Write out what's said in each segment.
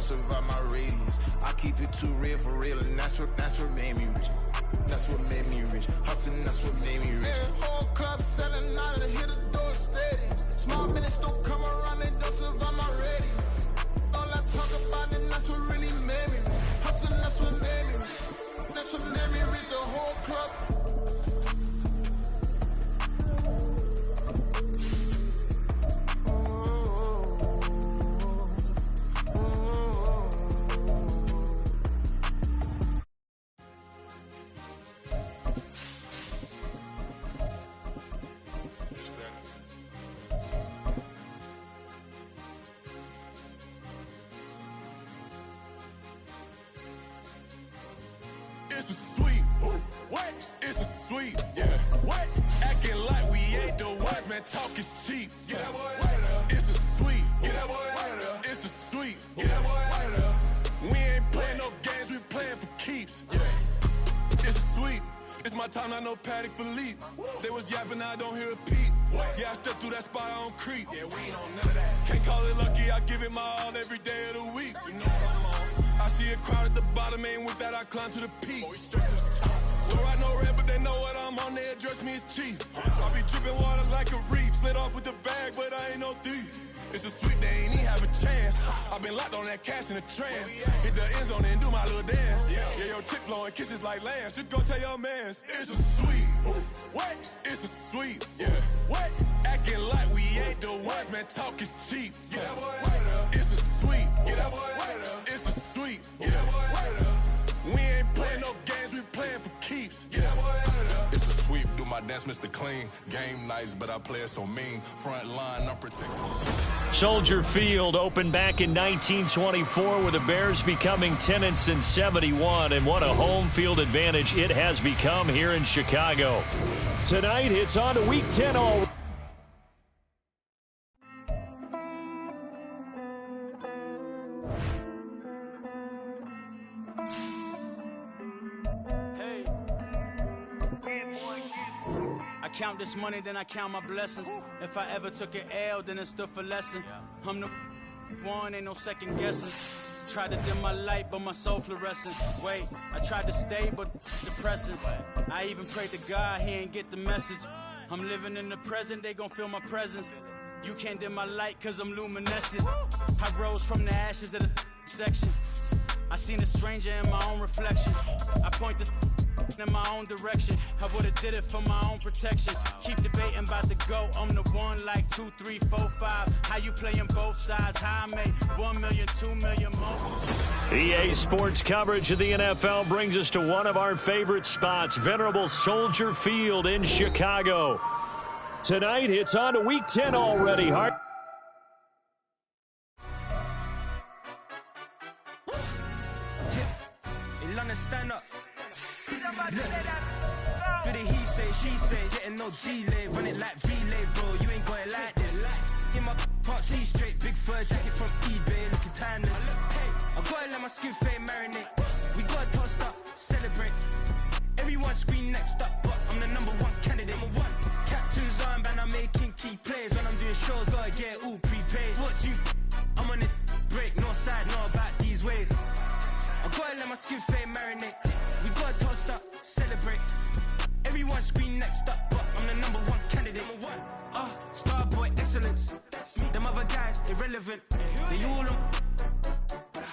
survive my radius. I keep it too real for real, and that's what made me rich. That's what made me rich. Hustling, that's what made me rich. Whole club selling out of hit the door stadiums. Small business don't come around and don't survive my radius. All I talk about it, that's what really made me rich. Hustling, that's what made me rich. That's what made me rich. The whole club. It's a sweet, what? It's a sweet, yeah. What? Acting like we ain't the ones, man. Talk is cheap. Get that boy out of there. It's a sweet, get that boy out of there. It's a sweet, get that boy out of there. We ain't playing no games, we playing for keeps. Yeah. It's sweet. It's my time, not no Paddock Philippe. They was yapping, I don't hear a peep. Yeah, I step through that spot, I don't creep. Yeah, we ain't on none of that. Can't call it lucky, I give it my all every day of the week. You know what I'm on. I see a crowd at the bottom, ain't with that, I climb to the peak. Don't write no red, but they know what I'm on, they address me as chief. I be dripping water like a reef, slid off with the bag, but I ain't no thief. It's a sweet, they ain't even have a chance. I been locked on that cash in a trance. Hit the end zone and do my little dance. Yeah, your chick blowing kisses like lambs. You go tell your mans. It's a sweet. What? It's a sweet. Yeah. What? Acting like we ain't the ones, man. Talk is cheap. Get that boy out of there. It's a sweet. Get that boy out of there. It's a sweet. Get that boy out of there. We ain't playing no games, we playing for keeps. Get that boy out of there. It's a sweep. Do my dance, Mr. Clean. Game nice, but I play it so mean. Front line, I'm protected. Soldier Field opened back in 1924 with the Bears becoming tenants in 71, and what a home field advantage it has become here in Chicago. Tonight, it's on to Week 10 all. I count this money, then I count my blessings. If I ever took an L, then it stood for lesson. I'm the one, ain't no second guessing. Tried to dim my light, but my soul fluorescent. Wait, I tried to stay, but depressing. I even prayed to God, he ain't get the message. I'm living in the present, they gon' feel my presence. You can't dim my light, cause I'm luminescent. I rose from the ashes of the section. I seen a stranger in my own reflection. I point the in my own direction. I would've did it for my own protection. Keep debating about the GOAT. I'm the one like 2, 3, 4, 5. How you playing both sides? How I make 1 million, 2 million more. EA Sports coverage of the NFL brings us to one of our favorite spots, venerable Soldier Field in Chicago. Tonight, it's on to Week 10 already. Stand up. Do the he say, she say, getting no delay, run it like relay, bro. You ain't got it like this. In my part, see straight, big fur jacket from eBay, looking timeless. I gotta let my skin fade marinate. We gotta toast up, celebrate. Everyone scream next up, but I'm the #1 candidate. Captain's armband, I'm making key plays. When I'm doing shows, gotta get all prepaid. What you? I'm on it, break, no side, know about these ways. I gotta let my skin fade marinate. We gotta toast up, celebrate. Everyone scream next up, but I'm the #1 candidate. Starboy excellence. Them other guys irrelevant. They all on.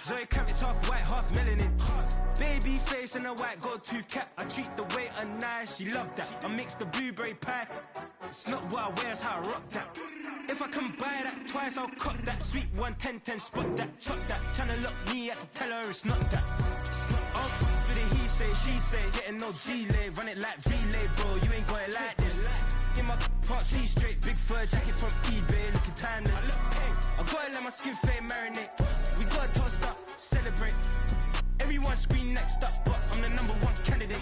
Zoe Camp, it's half white, half melanin. Baby face and a white gold tooth cap. I treat the waiter nice, she love that. I mix the blueberry pie. It's not what I wear, it's how I rock that. If I can buy that twice, I'll cop that. Sweet 110, spot that, chop that. Tryna lock me at the teller, it's not that. Do the he say, she say, getting no delay. Run it like relay, bro, you ain't got it like this. In my part, see straight, big fur jacket from eBay, looking timeless. I gotta let my skin fade marinate. We gotta toast up, celebrate. Everyone scream next up, but I'm the #1 candidate.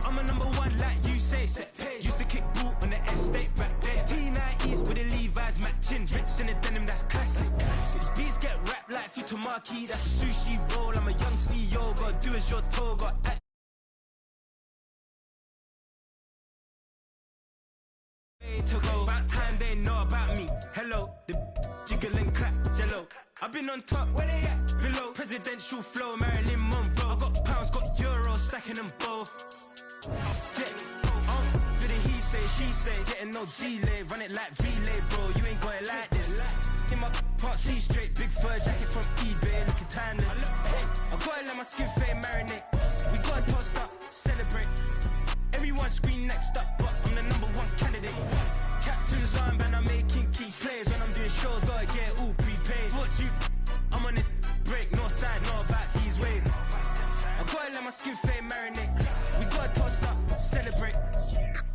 I'm a #1 like you say, set pace. Used to kick boot on the estate back there. T90s with the Levi's matching. Rips in the denim, that's classic. These beats get wrapped like Futamaki, that's a sushi roll. I'm a young CEO, gotta do as you're told, gotta act. To go, about time they know about me. Hello, the jiggle and clap, jello. I've been on top, where they at? below. Presidential flow, Marilyn Monroe. I got pounds, got euros, stacking them both. I'll stick. Bit of he say, she say, getting no delay. Run it like relay, bro. You ain't got it like this. In my can't see straight. Big fur jacket from eBay, looking timeless. I gotta let my skin fade marinate. We gotta toast up, celebrate. Everyone scream next up, but I'm the #1 candidate. Captain's armband, I'm making key plays. When I'm doing shows, gotta get all prepaid. What you? I'm on it, break, no side, no about these ways. I gotta let my skin fade marinate. We gotta toast up, celebrate.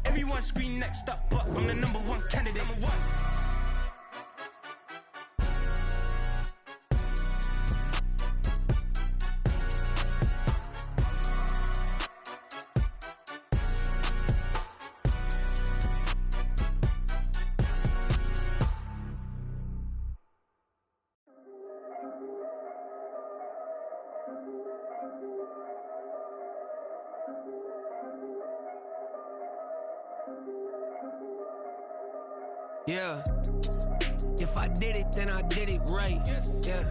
Everyone scream next up, but I'm the #1 candidate. Yeah, if I did it, then I did it right. Yeah,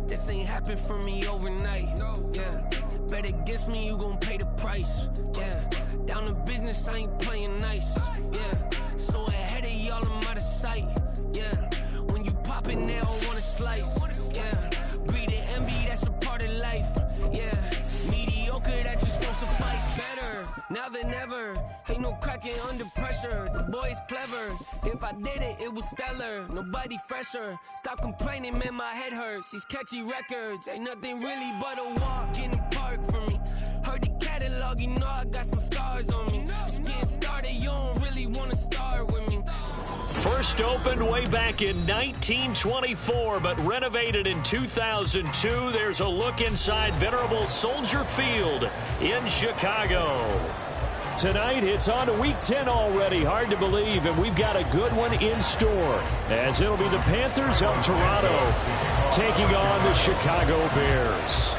this ain't happened for me overnight. Yeah, bet against me, you gon' pay the price. Yeah, down to business, I ain't playing nice. Yeah, so ahead of y'all, I'm out of sight. Yeah, when you pop it, they don't wanna slice. Yeah, greed and envy, that's a part of life. Yeah, mediocre, that just won't suffice. Better now than ever. Ain't no cracking under pressure. The boy's clever. If I did it, it was stellar. Nobody fresher. Stop complaining, man, my head hurts. These catchy records ain't nothing really but a walk in the park for me. Heard the catalog, you know I got some scars on me. Just getting started, you don't really wanna start with me. First opened way back in 1924, but renovated in 2002. There's a look inside venerable Soldier Field in Chicago. Tonight, it's on to Week 10 already. Hard to believe, and we've got a good one in store, as it'll be the Panthers of Toronto taking on the Chicago Bears.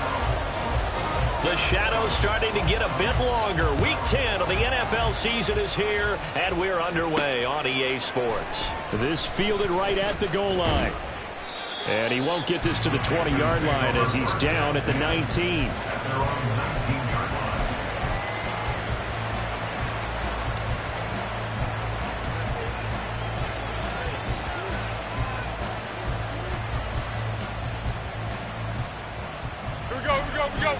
The shadows starting to get a bit longer. Week 10 of the NFL season is here, and we're underway on EA Sports. This fielded right at the goal line. And he won't get this to the 20-yard line as he's down at the 19. Here we go.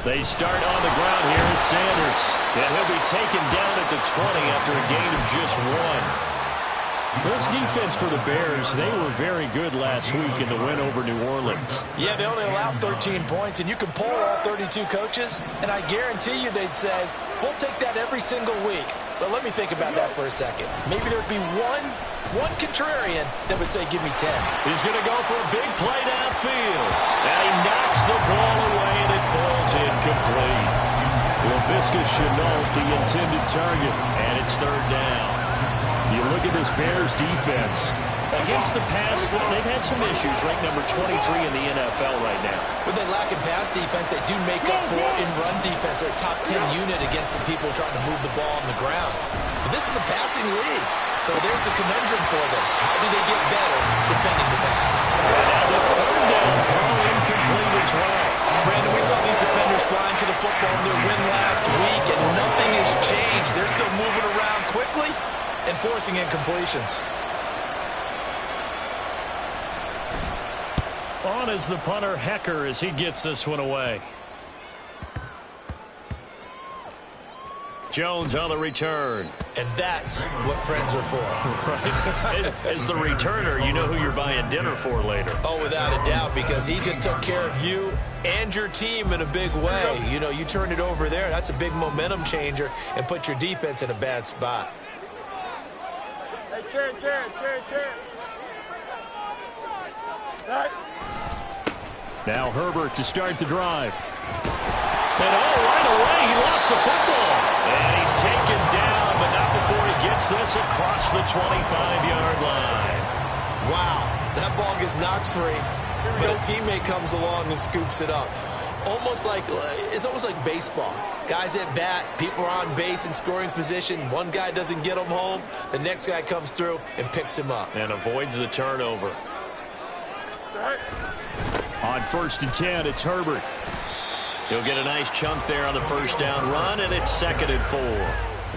They start on the ground here at Sanders. And he'll be taken down at the 20 after a gain of just 1. This defense for the Bears, they were very good last week in the win over New Orleans. Yeah, they only allowed 13 points, and you can poll all 32 coaches, and I guarantee you they'd say, we'll take that every single week. But let me think about that for a second. Maybe there'd be one contrarian that would say, give me 10. He's going to go for a big play downfield. And he knocks the ball away, and it falls incomplete. Laviska Shenault, the intended target, and it's third down. You look at this Bears defense. Against the pass, they've had some issues, ranked number 23 in the NFL right now. When they lack in pass defense, they do make up for in run defense. They're a top 10 unit against the people trying to move the ball on the ground. But this is a passing league, so there's a conundrum for them. How do they get better defending the pass? And now the third down throw incomplete as well. Brandon, we saw these defenders flying to the football in their win last week, and nothing has changed. They're still moving around quickly and forcing incompletions. On is the punter, Hecker, as he gets this one away. Jones on the return. And that's what friends are for. Right. As the returner, you know who you're buying dinner for later. Oh, without a doubt, because he just took care of you and your team in a big way. You know, you turn it over there, that's a big momentum changer, and put your defense in a bad spot. Hey, chair. Right. Now Herbert to start the drive. And right away, he lost the football. And he's taken down, but not before he gets this across the 25-yard line. Wow, that ball gets knocked free, but a teammate comes along and scoops it up. almost like baseball. Guys at bat, people are on base in scoring position. One guy doesn't get him home. The next guy comes through and picks him up. And avoids the turnover. On 1st and 10, it's Herbert. He'll get a nice chunk there on the first down run, and it's 2nd and 4.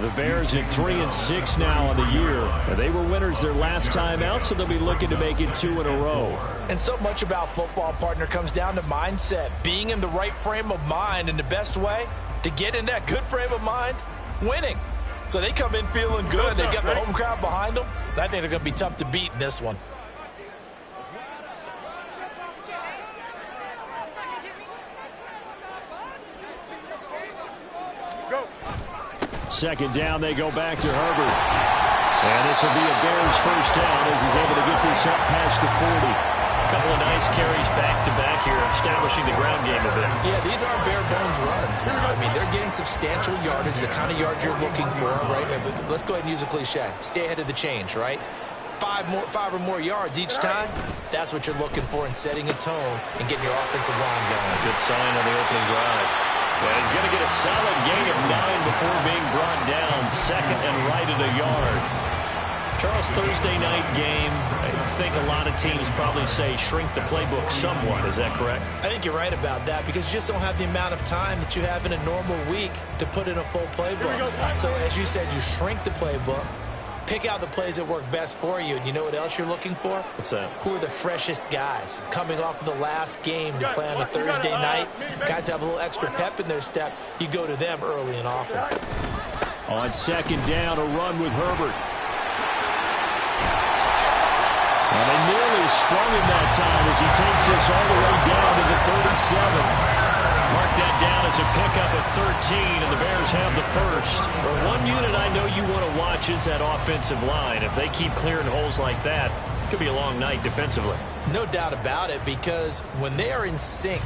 The Bears at 3-6 now on the year. They were winners their last time out, so they'll be looking to make it 2 in a row. And so much about football, partner, comes down to mindset. Being in the right frame of mind, and the best way to get in that good frame of mind, winning. So they come in feeling good. They've got the home crowd behind them. I think they're going to be tough to beat in this one. Second down, they go back to Herbert. And this will be a Bears first down as he's able to get this up past the 40. A couple of nice carries back-to-back here, establishing the ground game a bit. Yeah, these aren't bare-bones runs. I mean, they're getting substantial yardage, the kind of yards you're looking for, right? Let's go ahead and use a cliche. Stay ahead of the change, right? 5 or more yards each time, that's what you're looking for in setting a tone and getting your offensive line going. Good sign on the opening drive. Yeah, he's going to get a solid gain of 9 before being brought down. 2nd and right at a yard. Charles, Thursday night game, I think a lot of teams probably say shrink the playbook somewhat. Is that correct? I think you're right about that because you just don't have the amount of time that you have in a normal week to put in a full playbook. So as you said, you shrink the playbook. Pick out the plays that work best for you. And you know what else you're looking for? What's that? Who are the freshest guys coming off of the last game to play on a Thursday night? Guys have a little extra pep in their step. You go to them early and often. On 2nd down, a run with Herbert. And they nearly sprung him that time as he takes this all the way down to the 37. Mark that down as a pickup of 13, and the Bears have the first. But one unit I know you want to watch is that offensive line. If they keep clearing holes like that, it could be a long night defensively. No doubt about it, because when they are in sync,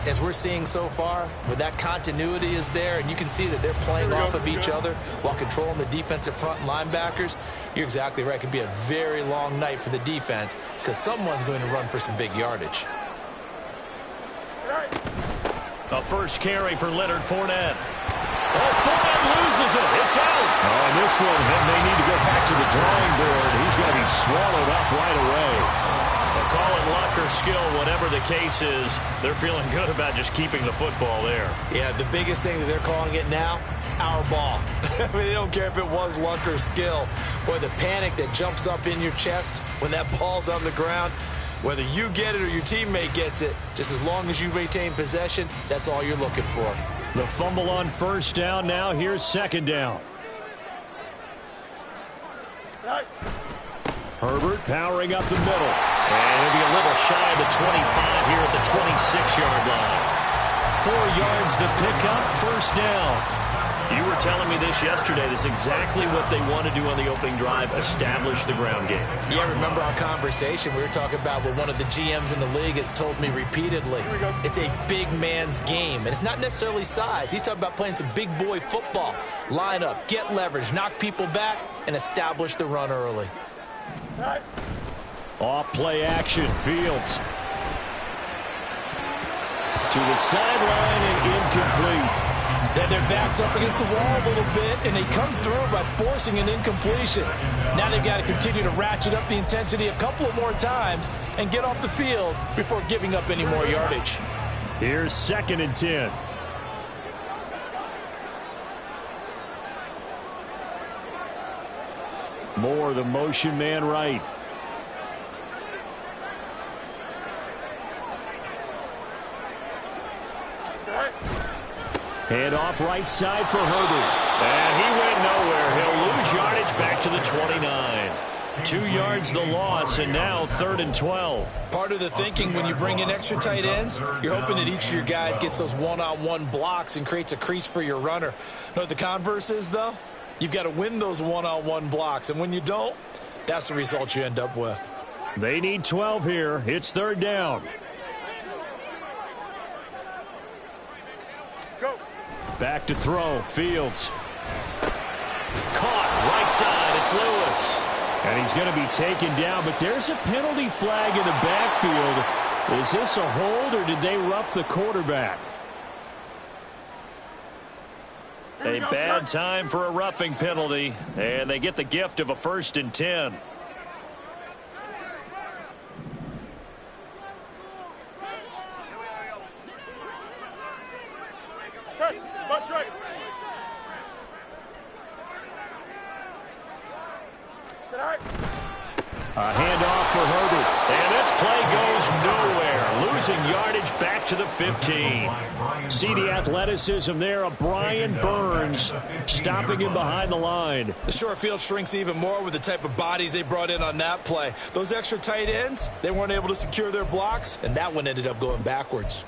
as we're seeing so far, where that continuity is there, and you can see that they're playing off of each other while controlling the defensive front linebackers, you're exactly right. It could be a very long night for the defense because someone's going to run for some big yardage. A first carry for Leonard Fournette. Oh, Fournette loses it. It's out. Oh, and this one, they may need to go back to the drawing board. He's going to be swallowed up right away. They'll call it luck or skill, whatever the case is. They're feeling good about just keeping the football there. Yeah, the biggest thing that they're calling it now, our ball. I mean, they don't care if it was luck or skill. Boy, the panic that jumps up in your chest when that ball's on the ground, whether you get it or your teammate gets it, just as long as you maintain possession, that's all you're looking for. The fumble on first down. Now here's 2nd down. Herbert powering up the middle. And he'll be a little shy of the 25 here at the 26-yard line. 4 yards the pickup, first down. You were telling me this yesterday. This is exactly what they want to do on the opening drive, establish the ground game. Yeah, remember our conversation? We were talking about what one of the GMs in the league has told me repeatedly. It's a big man's game, and it's not necessarily size. He's talking about playing some big boy football. Line up, get leverage, knock people back, and establish the run early. Off play action, Fields. To the sideline and incomplete. Then their back's up against the wall a little bit, and they come through by forcing an incompletion. Now they've got to continue to ratchet up the intensity a couple of more times and get off the field before giving up any more yardage. Here's 2nd and 10. Moore, the motion man right. Hand off right side for Herbert. And he went nowhere. He'll lose yardage back to the 29. 2 yards the loss, and now 3rd and 12. Part of the thinking when you bring in extra tight ends, you're hoping that each of your guys gets those one-on-one blocks and creates a crease for your runner. You know what the converse is, though? You've got to win those one-on-one blocks, and when you don't, that's the result you end up with. They need 12 here. It's 3rd down. Go. Back to throw. Fields. Caught. Right side. It's Lewis. And he's going to be taken down, but there's a penalty flag in the backfield. Is this a hold, or did they rough the quarterback? A bad time for a roughing penalty, and they get the gift of a 1st and 10. A handoff for Herbert, and this play goes nowhere. Losing yardage back to the 15. See the athleticism there of Brian Burns stopping him behind the line. The short field shrinks even more with the type of bodies they brought in on that play. Those extra tight ends, they weren't able to secure their blocks, and that one ended up going backwards.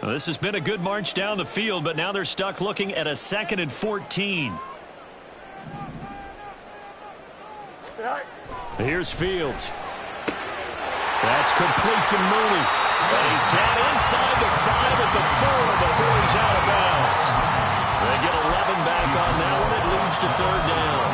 Well, this has been a good march down the field, but now they're stuck looking at a 2nd and 14. Here's Fields. That's complete to Mooney. And he's down inside the 5 at the 4 before he's out of bounds. They get 11 back on that one. It leads to 3rd down.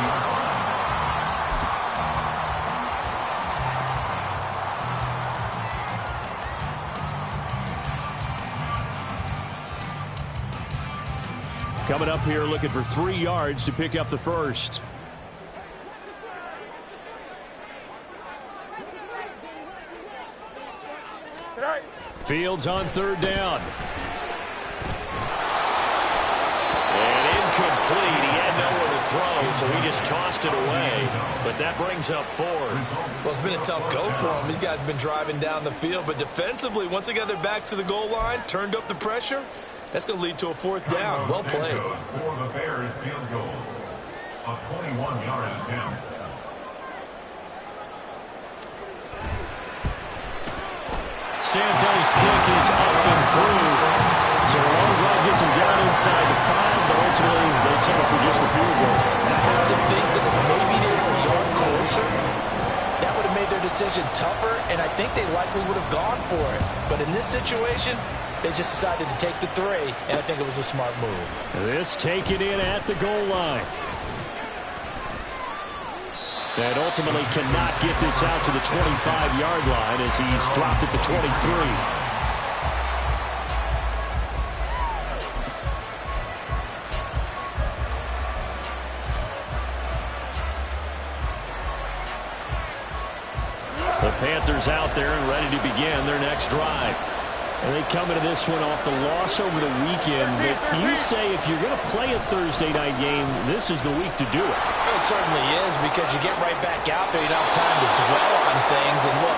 Coming up here looking for 3 yards to pick up the 1st. Fields on 3rd down. And incomplete. He had nowhere to throw, so he just tossed it away. But that brings up 4th. Well, it's been a tough go for them. These guys have been driving down the field, but defensively, once they got their backs to the goal line, turned up the pressure, that's going to lead to a 4th down. Well played. For the Bears field goal, a 21-yard attempt. Santos' kick is up and through. So a long run gets him down inside the 5, but ultimately they settle for just a field goal. I have to think that if maybe they were a yard closer, that would have made their decision tougher, and I think they likely would have gone for it. But in this situation, they just decided to take the 3, and I think it was a smart move. This taken in at the goal line. And ultimately cannot get this out to the 25-yard line as he's dropped at the 23. The Panthers out there and ready to begin their next drive. And they come into this one off the loss over the weekend. But you say if you're going to play a Thursday night game, this is the week to do it. It certainly is, because you get right back out there. You don't have time to dwell on things. And look,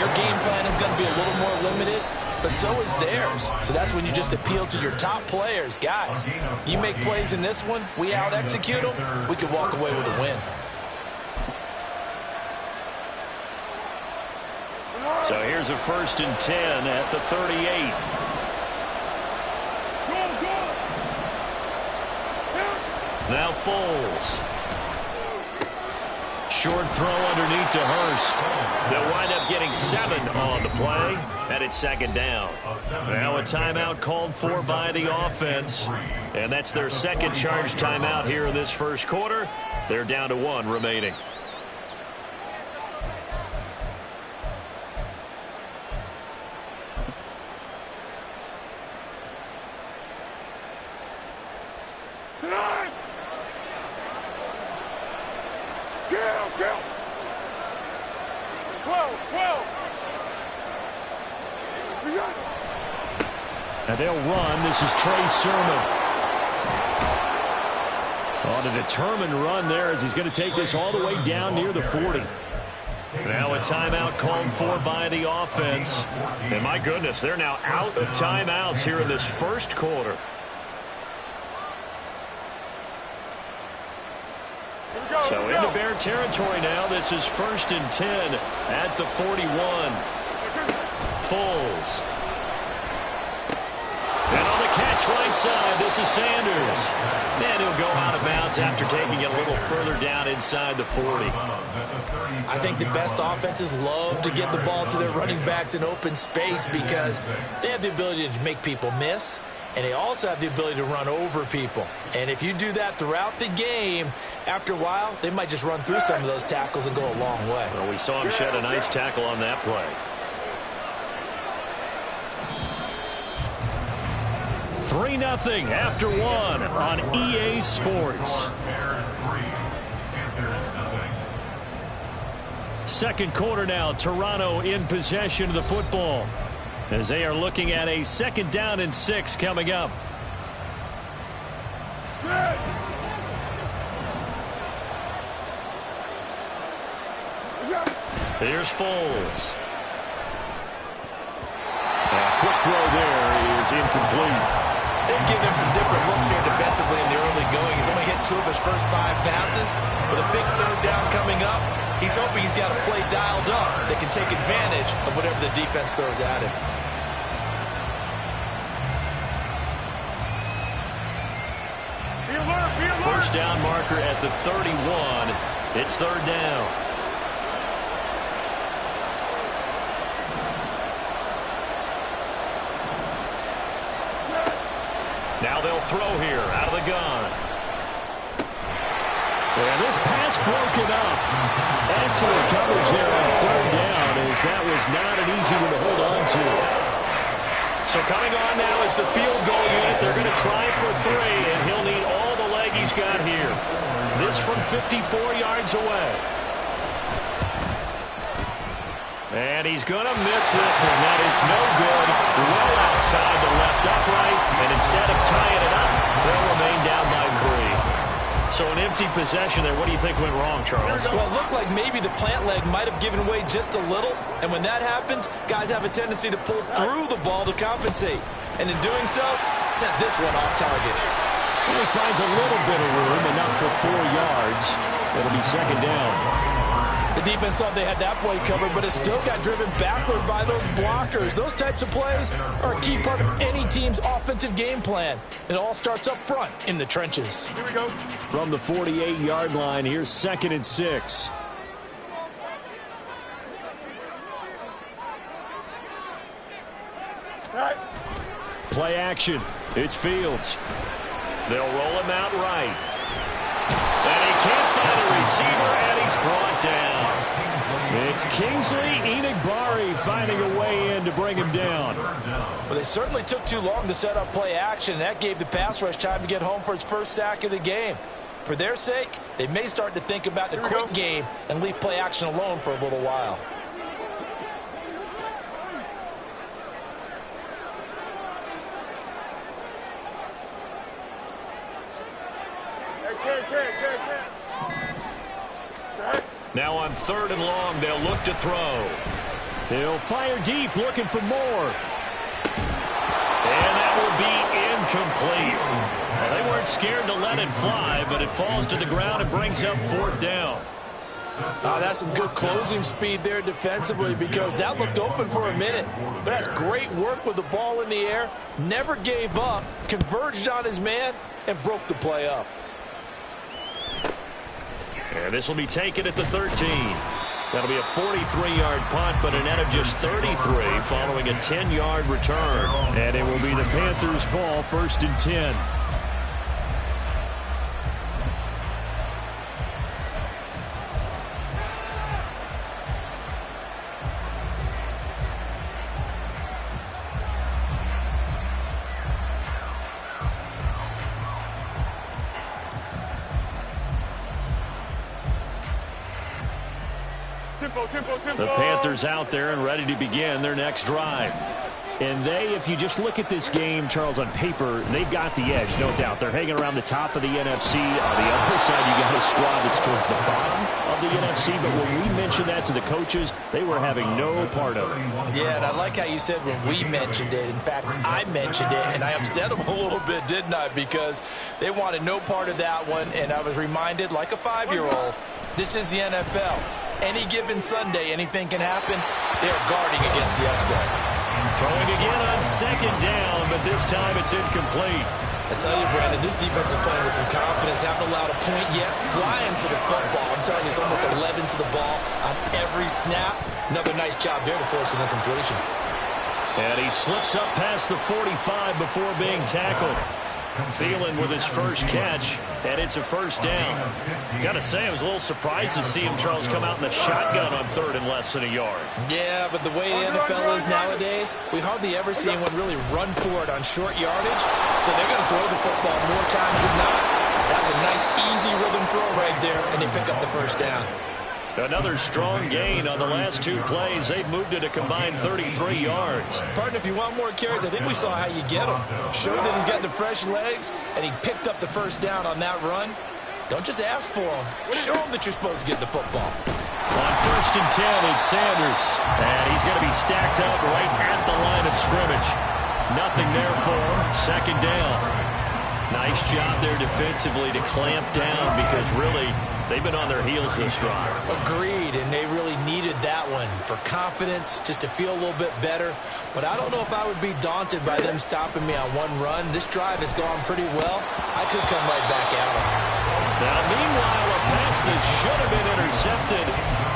your game plan is going to be a little more limited, but so is theirs. So that's when you just appeal to your top players. Guys, you make plays in this one, we out-execute them, we can walk away with a win. So here's a 1st and 10 at the 38. Now Foles. Short throw underneath to Hurst. They'll wind up getting 7 on the play, and it's 2nd down. Now a timeout called for by the offense, and that's their 2nd charge timeout here in this 1st quarter. They're down to 1 remaining. And they'll run. This is Trey Sermon. On a determined run there as he's going to take this all the way down near the 40. Now a timeout called for by the offense. And my goodness, they're now out of timeouts here in this 1st quarter. So into Bear territory now. This is 1st and 10 at the 41. Foles. And on the catch right side, this is Sanders. And he'll go out of bounds after taking it a little further down inside the 40. I think the best offenses love to get the ball to their running backs in open space because they have the ability to make people miss, and they also have the ability to run over people. And if you do that throughout the game, after a while, they might just run through some of those tackles and go a long way. Well, we saw him shed a nice tackle on that play. 3-0 after one on EA Sports. Bears 3, Panthers 0. Second quarter now, Toronto in possession of the football as they are looking at a 2nd down and 6 coming up. Here's Foles. Quick throw there is incomplete. They've given him some different looks here defensively in the early going. He's only hit 2 of his first 5 passes. With a big 3rd down coming up, he's hoping he's got a play dialed up that can take advantage of whatever the defense throws at him. First down marker at the 31. It's 3rd down. Now they'll throw here out of the gun. And this pass broken up. Excellent coverage there on 3rd down, as that was not an easy one to hold on to. So coming on now is the field goal unit. They're going to try for 3, and he'll need all the leg he's got here. This from 54 yards away. And he's going to miss this one. That is no good. Well outside the left upright. And instead of tying it up, they'll remain down by 3. So an empty possession there. What do you think went wrong, Charles? Well, it looked like maybe the plant leg might have given way just a little. And when that happens, guys have a tendency to pull through the ball to compensate. And in doing so, sent this one off target. Well, he finds a little bit of room, enough for 4 yards. It'll be 2nd down. The defense thought they had that play covered, but it still got driven backward by those blockers. Those types of plays are a key part of any team's offensive game plan. It all starts up front in the trenches. Here we go. From the 48-yard line, here's 2nd and 6. Right. Play action. It's Fields. They'll roll him out right. And he can't find a receiver, and he's brought down. It's Kingsley Enagbari finding a way in to bring him down. Well, they certainly took too long to set up play action, and that gave the pass rush time to get home for its first sack of the game. For their sake, they may start to think about the quick game and leave play action alone for a little while. Now on 3rd and long, they'll look to throw. He'll fire deep, looking for more. And that will be incomplete. Well, they weren't scared to let it fly, but it falls to the ground and brings up 4th down. That's some good closing speed there defensively, because that looked open for a minute. But that's great work with the ball in the air. Never gave up, converged on his man, and broke the play up. And this will be taken at the 13. That'll be a 43-yard punt, but a net of just 33 following a 10-yard return. And it will be the Panthers' ball, 1st and 10. The Panthers out there and ready to begin their next drive. And they, if you just look at this game, Charles, on paper, they've got the edge, no doubt. They're hanging around the top of the NFC. On the other side, you got a squad that's towards the bottom of the NFC. But when we mentioned that to the coaches, they were having no part of it. Yeah, and I like how you said when we mentioned it. In fact, I mentioned it, and I upset them a little bit, didn't I? Because they wanted no part of that one, and I was reminded, like a 5-year-old, this is the NFL. Any given Sunday, anything can happen. They're guarding against the upset. Throwing again on 2nd down, but this time it's incomplete. I tell you, Brandon, this defense is playing with some confidence. Haven't allowed a point yet. Flying to the football. I'm telling you, it's almost 11 to the ball on every snap. Another nice job there to force an incompletion. And he slips up past the 45 before being tackled. Thielen with his first catch, and it's a first down. Got to say, I was a little surprised to see him, Charles, come out in the shotgun on third and less than a yard. Yeah, but the way the NFL is nowadays, we hardly ever see anyone really run for it on short yardage, so they're going to throw the football more times than not. That was a nice, easy rhythm throw right there, and they pick up the first down. Another strong gain on the last two plays. They've moved it a combined 33 yards. Pardon, if you want more carries, I think we saw how you get him. Showed that he's got the fresh legs, and he picked up the first down on that run. Don't just ask for him. Show him that you're supposed to get the football. On first and 10, it's Sanders. And he's going to be stacked up right at the line of scrimmage. Nothing there for him. Second down. Nice job there defensively to clamp down because really they've been on their heels this drive. Agreed, and they really needed that one for confidence, just to feel a little bit better. But I don't know if I would be daunted by them stopping me on one run. This drive has gone pretty well. I could come right back at them. Now, meanwhile, a pass that should have been intercepted,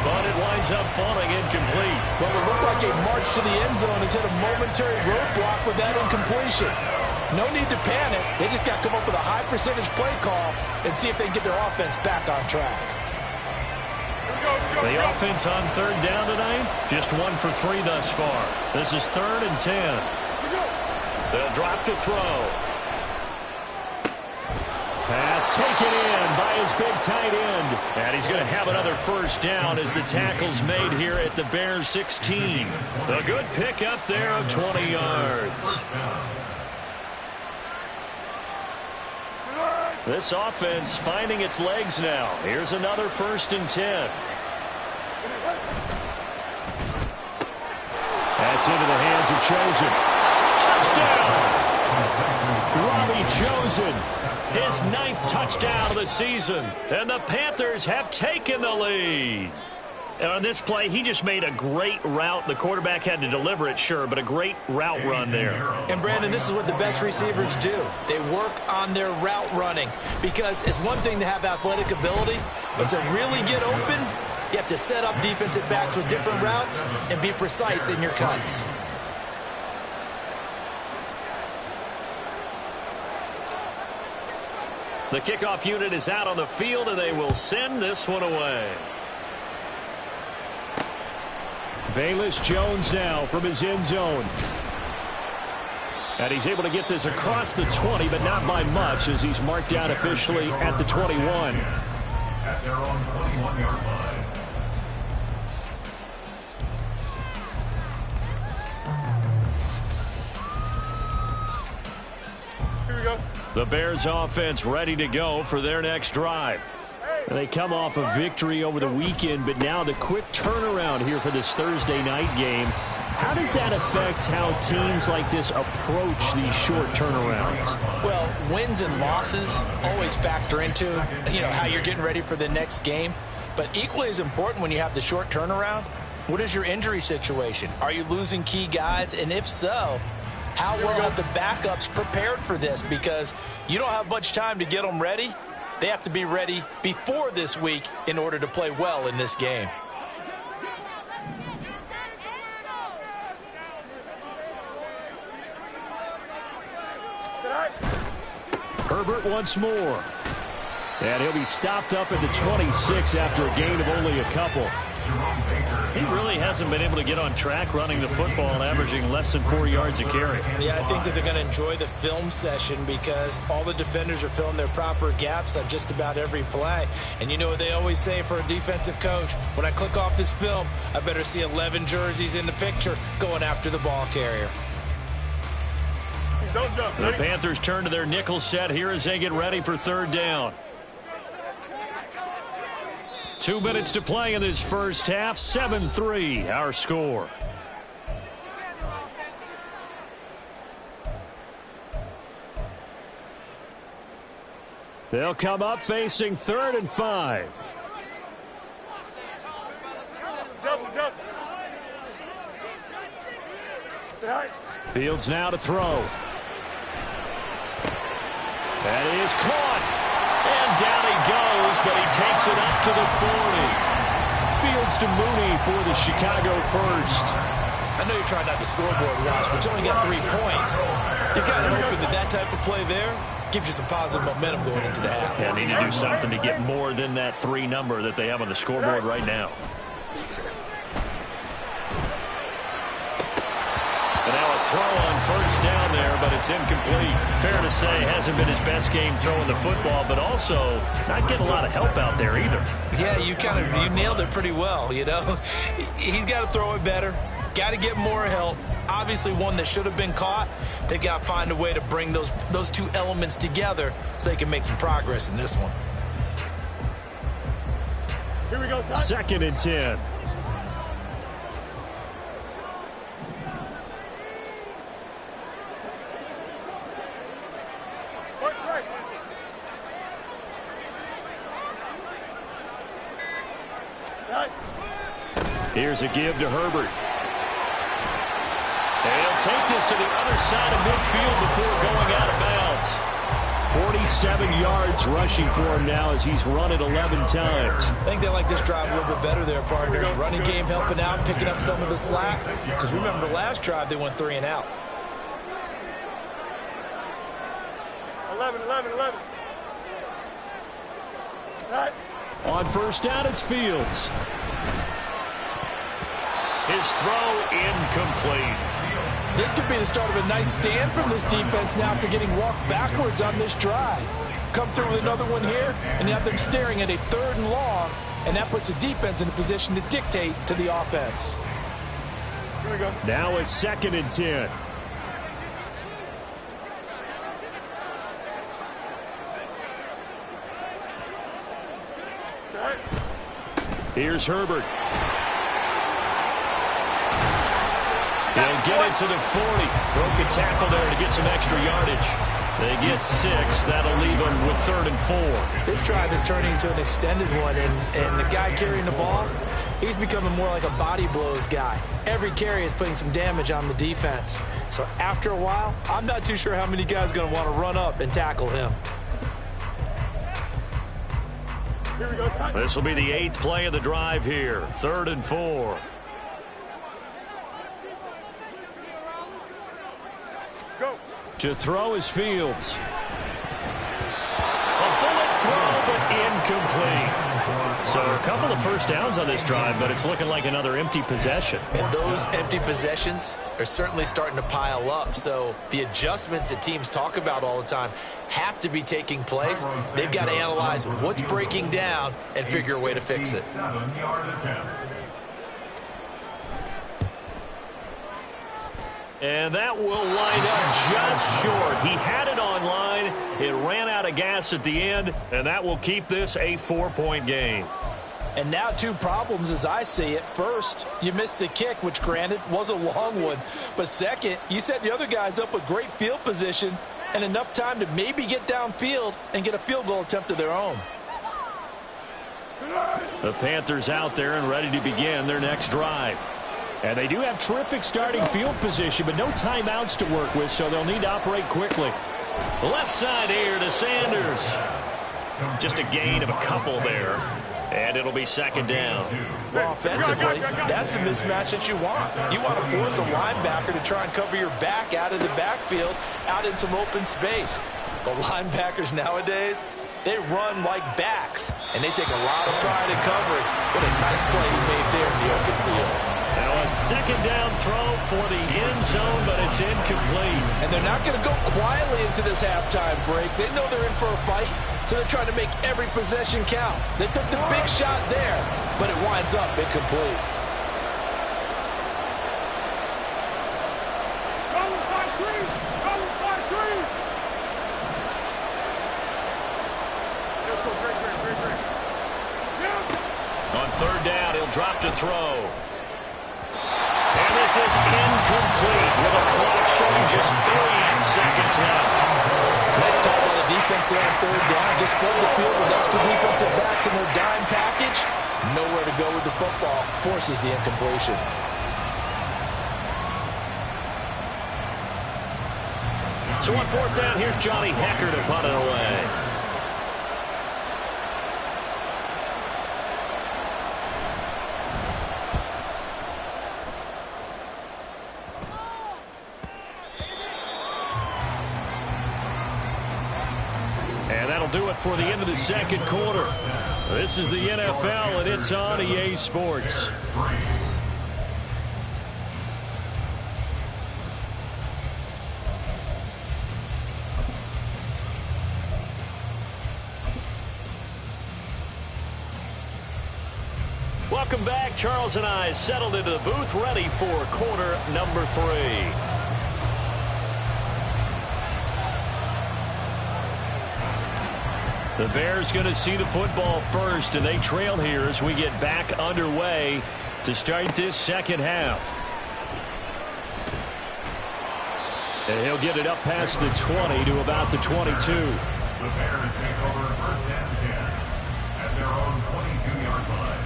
but it winds up falling incomplete. Well, it looked like a march to the end zone has hit a momentary roadblock with that incompletion. No need to panic. They just got to come up with a high percentage play call and see if they can get their offense back on track. The offense on third down tonight, just 1 for 3 thus far. This is 3rd and 10. They'll drop to throw. Pass taken in by his big tight end. And he's going to have another first down as the tackle's made here at the Bears 16. A good pickup there of 20 yards. This offense finding its legs now. Here's another 1st and 10. That's into the hands of Chosen. Touchdown! Robbie Chosen, his 9th touchdown of the season. And the Panthers have taken the lead. And on this play, he just made a great route. The quarterback had to deliver it, sure, but a great route run there. And, Brandon, this is what the best receivers do. They work on their route running because it's one thing to have athletic ability, but to really get open, you have to set up defensive backs with different routes and be precise in your cuts. The kickoff unit is out on the field, and they will send this one away. Velus Jones now from his end zone. And he's able to get this across the 20, but not by much as he's marked down officially at the 21. At their own 21-yard line. Here we go. The Bears offense ready to go for their next drive. And they come off a victory over the weekend, but now the quick turnaround here for this Thursday night game. How does that affect how teams like this approach these short turnarounds? Well, wins and losses always factor into, how you're getting ready for the next game. But equally as important when you have the short turnaround, what is your injury situation? Are you losing key guys? And if so, how well have the backups prepared for this? Because you don't have much time to get them ready. They have to be ready before this week in order to play well in this game. Herbert once more. And he'll be stopped up at the 26 after a gain of only a couple. He really hasn't been able to get on track running the football, averaging less than 4 yards a carry. Yeah, I think that they're going to enjoy the film session because all the defenders are filling their proper gaps on just about every play. And you know what they always say for a defensive coach? When I click off this film, I better see 11 jerseys in the picture going after the ball carrier. Don't jump. The Panthers turn to their nickel set here as they get ready for third down. 2 minutes to play in this first half. 7-3 our score. They'll come up facing 3rd and 5. Fields now to throw. That is caught. And down he goes, but he takes it up to the 40. Fields to Mooney for the Chicago first. I know you're trying not to scoreboard watch, but you only got 3 points. You're kind of hoping that type of play there gives you some positive momentum going into the half. Yeah, need to do something to get more than that 3 number that they have on the scoreboard right now. And now a throw on first down there, but it's incomplete. Fair to say, hasn't been his best game throwing the football, but also not getting a lot of help out there either. Yeah, you nailed it pretty well, you know. He's got to throw it better. Got to get more help. Obviously one that should have been caught. They've got to find a way to bring those 2 elements together so they can make some progress in this one. Here we go, son. 2nd and 10. Here's a give to Herbert. And he'll take this to the other side of midfield before going out of bounds. 47 yards rushing for him now as he's run it 11 times. I think they like this drive a little bit better there, partner. Running game helping out, picking up some of the slack. Because remember, the last drive they went 3 and out. 11. Right. On first down, it's Fields. His throw incomplete. This could be the start of a nice stand from this defense now after getting walked backwards on this drive. Come through with another one here, and you have them staring at a 3rd and long, and that puts the defense in a position to dictate to the offense. Here we go. Now it's 2nd and 10. Right. Here's Herbert. He'll get it to the 40. Broke a tackle there to get some extra yardage. They get 6. That'll leave them with 3rd and 4. This drive is turning into an extended one, and the guy carrying the ball, he's becoming more like a body blows guy. Every carry is putting some damage on the defense. So after a while, I'm not too sure how many guys are going to want to run up and tackle him. Here we go, son. This will be the 8th play of the drive here. 3rd and 4. Go. To throw is Fields. A bullet throw, but incomplete. So a couple of first downs on this drive, but it's looking like another empty possession. And those empty possessions are certainly starting to pile up. So the adjustments that teams talk about all the time have to be taking place. They've got to analyze what's breaking down and figure a way to fix it. 7-yard attempt. And that will wind up just short. He had it on line. It ran out of gas at the end, and that will keep this a 4-point game. And now 2 problems as I see it. First, you missed the kick, which granted was a long one. But second, you set the other guys up with great field position and enough time to maybe get downfield and get a field goal attempt of their own. The Panthers out there and ready to begin their next drive. And they do have terrific starting field position, but no timeouts to work with, so they'll need to operate quickly. Left side here to Sanders. Just a gain of a couple there. And it'll be 2nd down. Well, offensively, that's the mismatch that you want. You want to force a linebacker to try and cover your back out of the backfield, out in some open space. The linebackers nowadays, they run like backs, and they take a lot of pride in covering. What a nice play he made there in the open field. Now a 2nd down throw for the end zone, but it's incomplete. And they're not going to go quietly into this halftime break. They know they're in for a fight, so they're trying to make every possession count. They took the big shot there, but it winds up incomplete. On 3rd down, he'll drop to throw. And this is incomplete with a clock showing just 3 seconds left. Nice call by the defense there on 3rd down. Just flood the field with extra defensive backs in their dime package. Nowhere to go with the football. Forces the incompletion. So on 4th down, here's Johnny Hecker to punt it away. that'll do it for the end of the second quarter. This is the NFL, and it's on EA Sports. Welcome back. Charles and I settled into the booth, ready for quarter number 3. The Bears going to see the football first, and they trail here as we get back underway to start this second half. And he'll get it up past the 20 to about the 22. The Bears take over first and 10 at their own 22-yard line.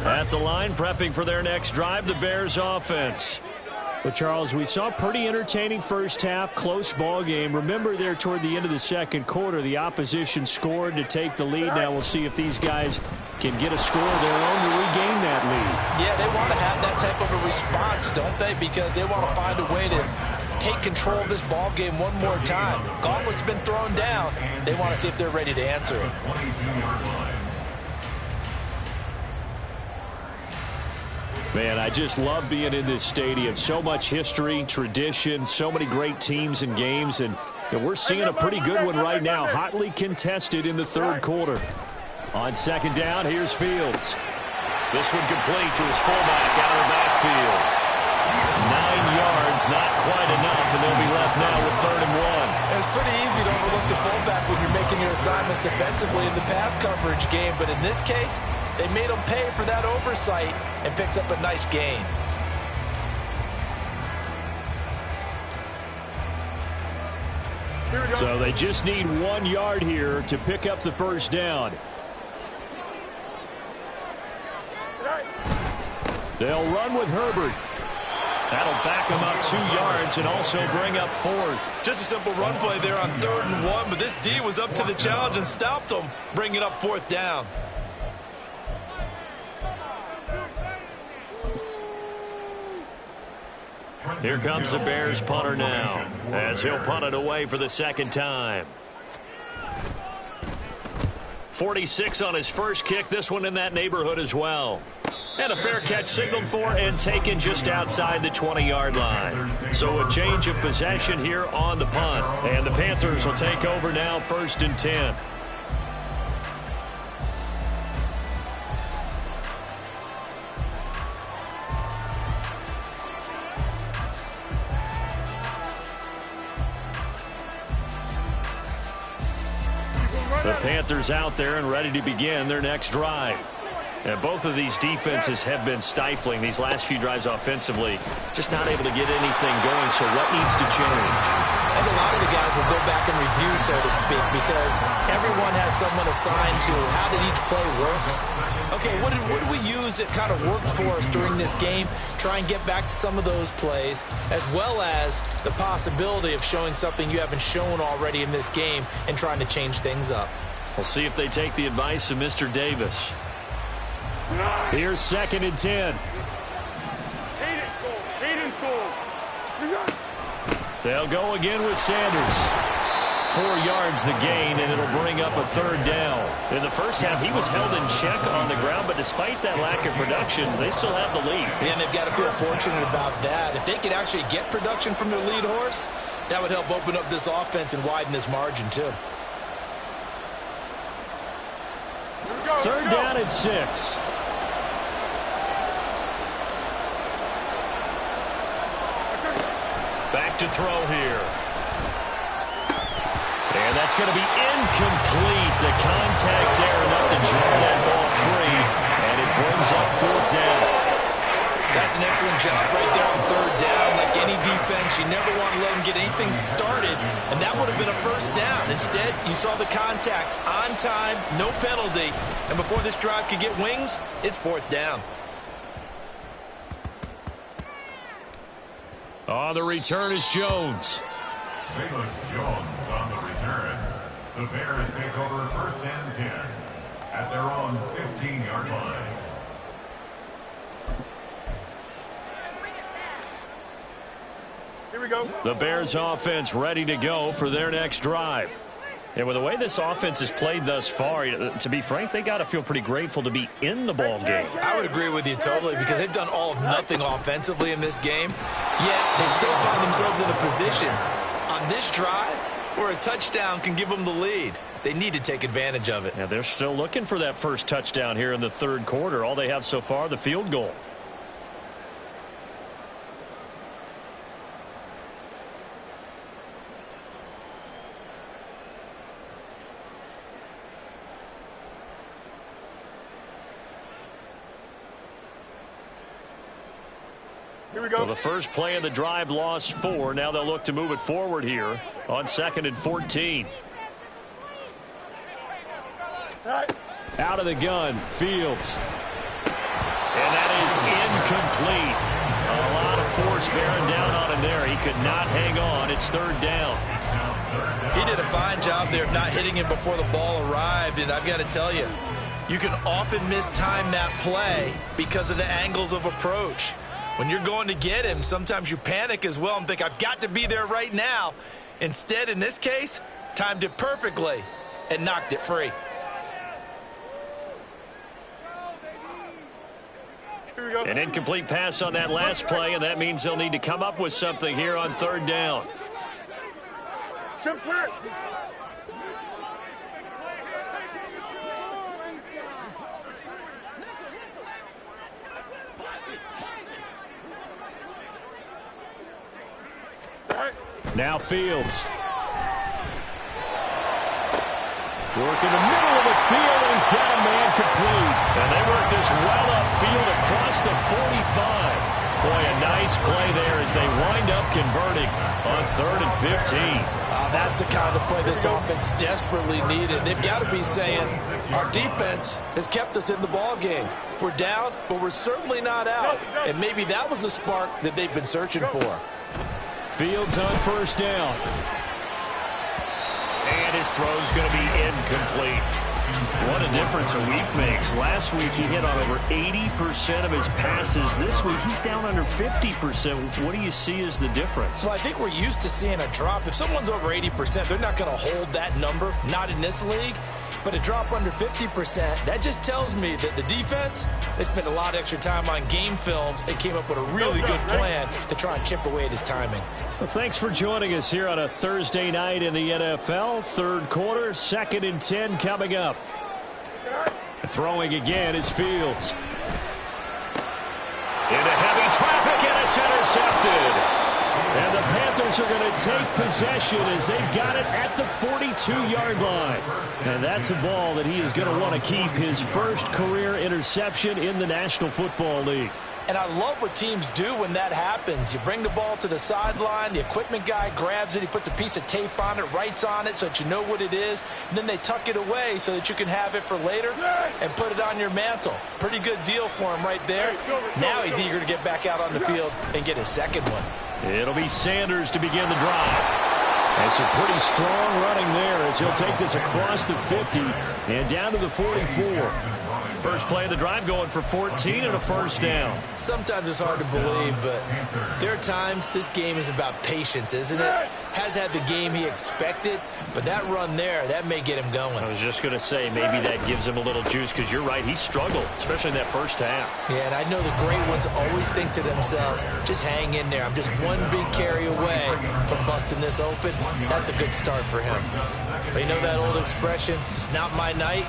At the line, prepping for their next drive, the Bears offense. Well, Charles, we saw a pretty entertaining first half, close ball game. Remember there toward the end of the second quarter, the opposition scored to take the lead. Now we'll see if these guys can get a score of their own to regain that lead. Yeah, they want to have that type of a response, don't they? Because they want to find a way to take control of this ball game one more time. Gauntlet's been thrown down. They want to see if they're ready to answer it. Man, I just love being in this stadium. So much history, tradition, so many great teams and games, and we're seeing a pretty good one right now, hotly contested in the third quarter. On second down, here's Fields. This one complete to his fullback out of the backfield. 9 yards, not quite enough, and they'll be left now with 3rd and 1. It's pretty easy to overlook the fullback when you're making your assignments defensively in the pass coverage game, but in this case, they made him pay for that oversight and picks up a nice gain. So they just need 1 yard here to pick up the first down. They'll run with Herbert. That'll back them up 2 yards and also bring up 4th. Just a simple run play there on 3rd and 1, but this D was up to the challenge and stopped them, bringing up 4th down. Here comes the Bears punter now, as he'll punt it away for the second time. 46 on his first kick, this one in that neighborhood as well. And a fair catch signaled for and taken just outside the 20-yard line. So a change of possession here on the punt. And the Panthers will take over now, 1st and 10. The Panthers out there and ready to begin their next drive. And both of these defenses have been stifling these last few drives offensively. Just not able to get anything going, so what needs to change? I think a lot of the guys will go back and review, so to speak, because everyone has someone assigned to how did each play work. Okay, what did we use that kind of worked for us during this game? Try and get back to some of those plays, as well as the possibility of showing something you haven't shown already in this game and trying to change things up. We'll see if they take the advice of Mr. Davis. Here's 2nd and 10. They'll go again with Sanders. 4 yards the gain, and it'll bring up a 3rd down. In the first half, he was held in check on the ground, but despite that lack of production, they still have the lead. And they've got to feel fortunate about that. If they could actually get production from their lead horse, that would help open up this offense and widen this margin, too. 3rd down and 6. Back to throw here. And that's going to be incomplete. The contact there enough to draw that ball free. And it brings up 4th down. That's an excellent job right there on 3rd down. Like any defense, you never want to let them get anything started. And that would have been a 1st down. Instead, you saw the contact on time, no penalty. And before this drive could get wings, it's 4th down. On the return is Jones. Bayless Jones on the return. The Bears take over 1st and 10 at their own 15-yard line. Here we go. The Bears offense ready to go for their next drive. And with the way this offense has played thus far, to be frank, they got to feel pretty grateful to be in the ball game. I would agree with you totally because they've done all of nothing offensively in this game, yet they still find themselves in a position on this drive where a touchdown can give them the lead. They need to take advantage of it. Yeah, they're still looking for that first touchdown here in the third quarter. All they have so far, the field goal. Here we go. Well, the first play of the drive lost 4. Now they'll look to move it forward here on 2nd and 14. Right. Out of the gun, Fields. And that is incomplete. A lot of force bearing down on him there. He could not hang on. It's 3rd down. He did a fine job there of not hitting him before the ball arrived, and I've got to tell you, you can often mistime that play because of the angles of approach. When you're going to get him, sometimes you panic as well and think, I've got to be there right now. Instead, in this case, timed it perfectly and knocked it free. Here we go. An incomplete pass on that last play, and that means they'll need to come up with something here on 3rd down. Chip clear. Now Fields. Work in the middle of the field, and he's got a man complete. And they work this well upfield across the 45. Boy, a nice play there as they wind up converting on 3rd and 15. That's the kind of play this offense desperately needed. They've got to be saying, our defense has kept us in the ball game. We're down, but we're certainly not out. And maybe that was the spark that they've been searching for. Fields on 1st down. And his throw's going to be incomplete. What a difference a week makes. Last week he hit on over 80% of his passes. This week he's down under 50%. What do you see as the difference? Well, I think we're used to seeing a drop. If someone's over 80%, they're not going to hold that number, not in this league. But a drop under 50%, that just tells me that the defense, they spent a lot of extra time on game films and came up with a really good plan to try and chip away at his timing. Well, thanks for joining us here on a Thursday night in the NFL. 3rd quarter, 2nd and 10 coming up. Throwing again is Fields. Into heavy traffic, and it's intercepted. And the Panthers are going to take possession as they've got it at the 42-yard line. And that's a ball that he is going to want to keep, his first career interception in the National Football League. And I love what teams do when that happens. You bring the ball to the sideline, the equipment guy grabs it, he puts a piece of tape on it, writes on it so that you know what it is, and then they tuck it away so that you can have it for later and put it on your mantle. Pretty good deal for him right there. Now he's eager to get back out on the field and get his second one. It'll be Sanders to begin the drive. And some pretty strong running there as he'll take this across the 50 and down to the 44. First play of the drive going for 14 and a 1st down. Sometimes it's hard to believe, but there are times this game is about patience, isn't it? Has had the game he expected, but that run there, that may get him going. I was just going to say maybe that gives him a little juice because you're right, he struggled, especially in that first half. Yeah, and I know the great ones always think to themselves, just hang in there. I'm just one big carry away from busting this open. That's a good start for him. But you know that old expression, it's not my night?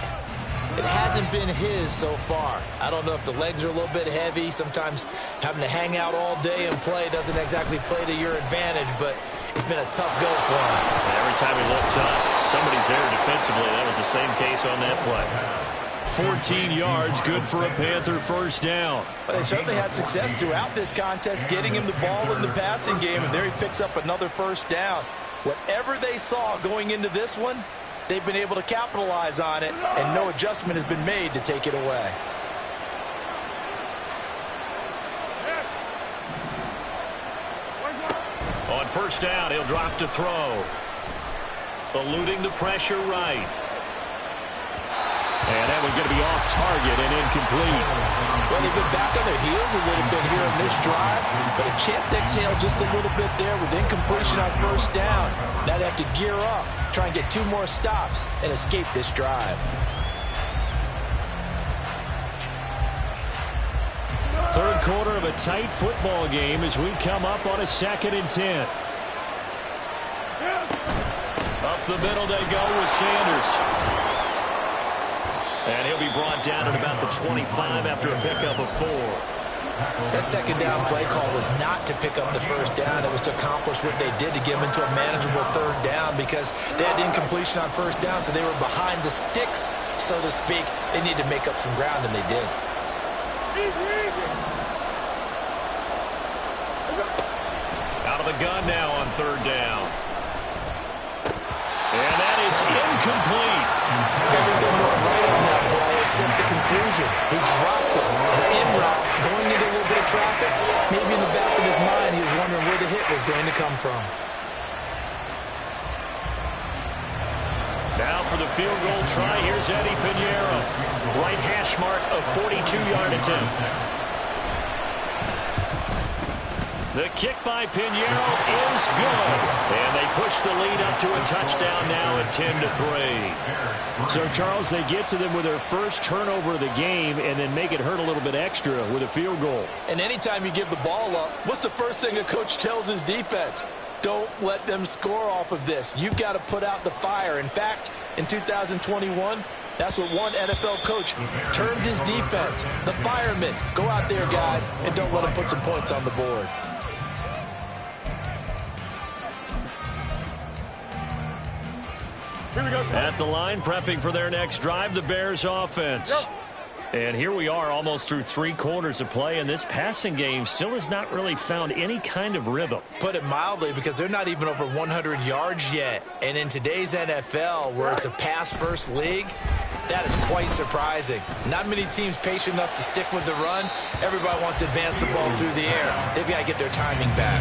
It hasn't been his so far. I don't know if the legs are a little bit heavy. Sometimes having to hang out all day and play doesn't exactly play to your advantage, but it's been a tough go for him. And every time he looks up, somebody's there defensively. That was the same case on that play. 14 yards, good for a Panther 1st down. But they certainly had success throughout this contest, getting him the ball in the passing game, and there he picks up another 1st down. Whatever they saw going into this one, they've been able to capitalize on it, and no adjustment has been made to take it away. On 1st down, he'll drop to throw. Eluding the pressure right. And that one's going to be off target and incomplete. Well, they've been back on their heels a little bit here in this drive, but a chance to exhale just a little bit there with incompletion on first down. Now they have to gear up, try and get 2 more stops, and escape this drive. Third quarter of a tight football game as we come up on a 2nd and 10. Up the middle they go with Sanders. And he'll be brought down at about the 25 after a pickup of 4. That second down play call was not to pick up the first down. It was to accomplish what they did to get them into a manageable 3rd down because they had incompletion on first down, so they were behind the sticks, so to speak. They needed to make up some ground, and they did. Out of the gun now on 3rd down. And that is incomplete. Everything was right on that play except the conclusion. He dropped it. An in route, going into a little bit of traffic. Maybe in the back of his mind, he was wondering where the hit was going to come from. Now for the field goal try, here's Eddie Pinheiro. Right hash mark of 42-yard attempt. The kick by Pinheiro is good. And they push the lead up to a touchdown now at 10-3. So, Charles, they get to them with their first turnover of the game and then make it hurt a little bit extra with a field goal. And anytime you give the ball up, what's the first thing a coach tells his defense? Don't let them score off of this. You've got to put out the fire. In fact, in 2021, that's what one NFL coach termed his defense. The firemen. Go out there, guys, and don't let them put some points on the board. At the line, prepping for their next drive, the Bears offense. And here we are almost through 3 quarters of play, and this passing game still has not really found any kind of rhythm. Put it mildly, because they're not even over 100 yards yet. And in today's NFL, where it's a pass-first league, that is quite surprising. Not many teams patient enough to stick with the run. Everybody wants to advance the ball through the air. They've got to get their timing back.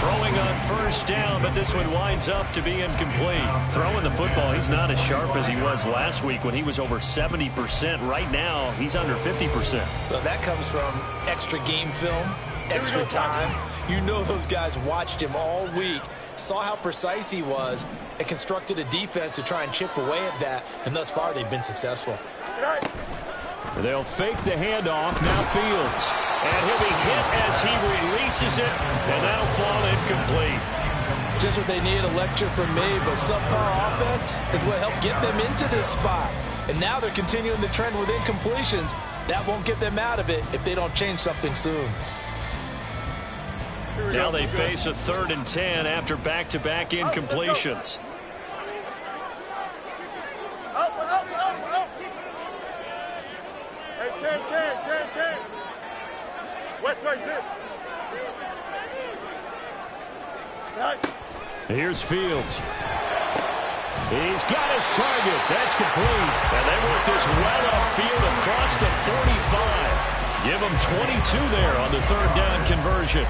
Throwing on first down, but this one winds up to be incomplete. Throwing the football, he's not as sharp as he was last week when he was over 70%. Right now, he's under 50%. Well, that comes from extra game film, extra time. You know those guys watched him all week, saw how precise he was, and constructed a defense to try and chip away at that, and thus far they've been successful. They'll fake the handoff, now Fields. And he'll be hit as he releases it, and that'll fall incomplete. Just what they need, a lecture from me, but subpar offense is what helped get them into this spot. And now they're continuing the trend with incompletions. That won't get them out of it if they don't change something soon. Now they face a 3rd and 10 after back-to-back incompletions. Hey, 10. West right there. Here's Fields. He's got his target. That's complete. And they work this well upfield across the 45. Give them 22 there on the 3rd down conversion.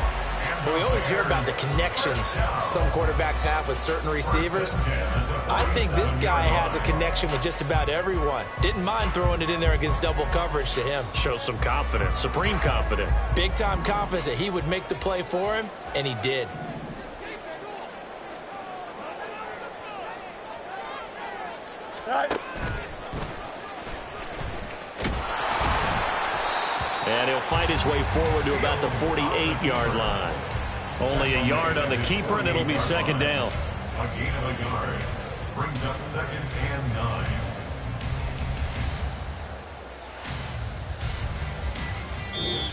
We always hear about the connections some quarterbacks have with certain receivers. I think this guy has a connection with just about everyone. Didn't mind throwing it in there against double coverage to him. Shows some confidence, supreme confidence. Big-time confidence that he would make the play for him, and he did. And he'll fight his way forward to about the 48-yard line. Only a yard on the keeper, and it'll be 2nd down. A gain of a yard brings up 2nd and 9.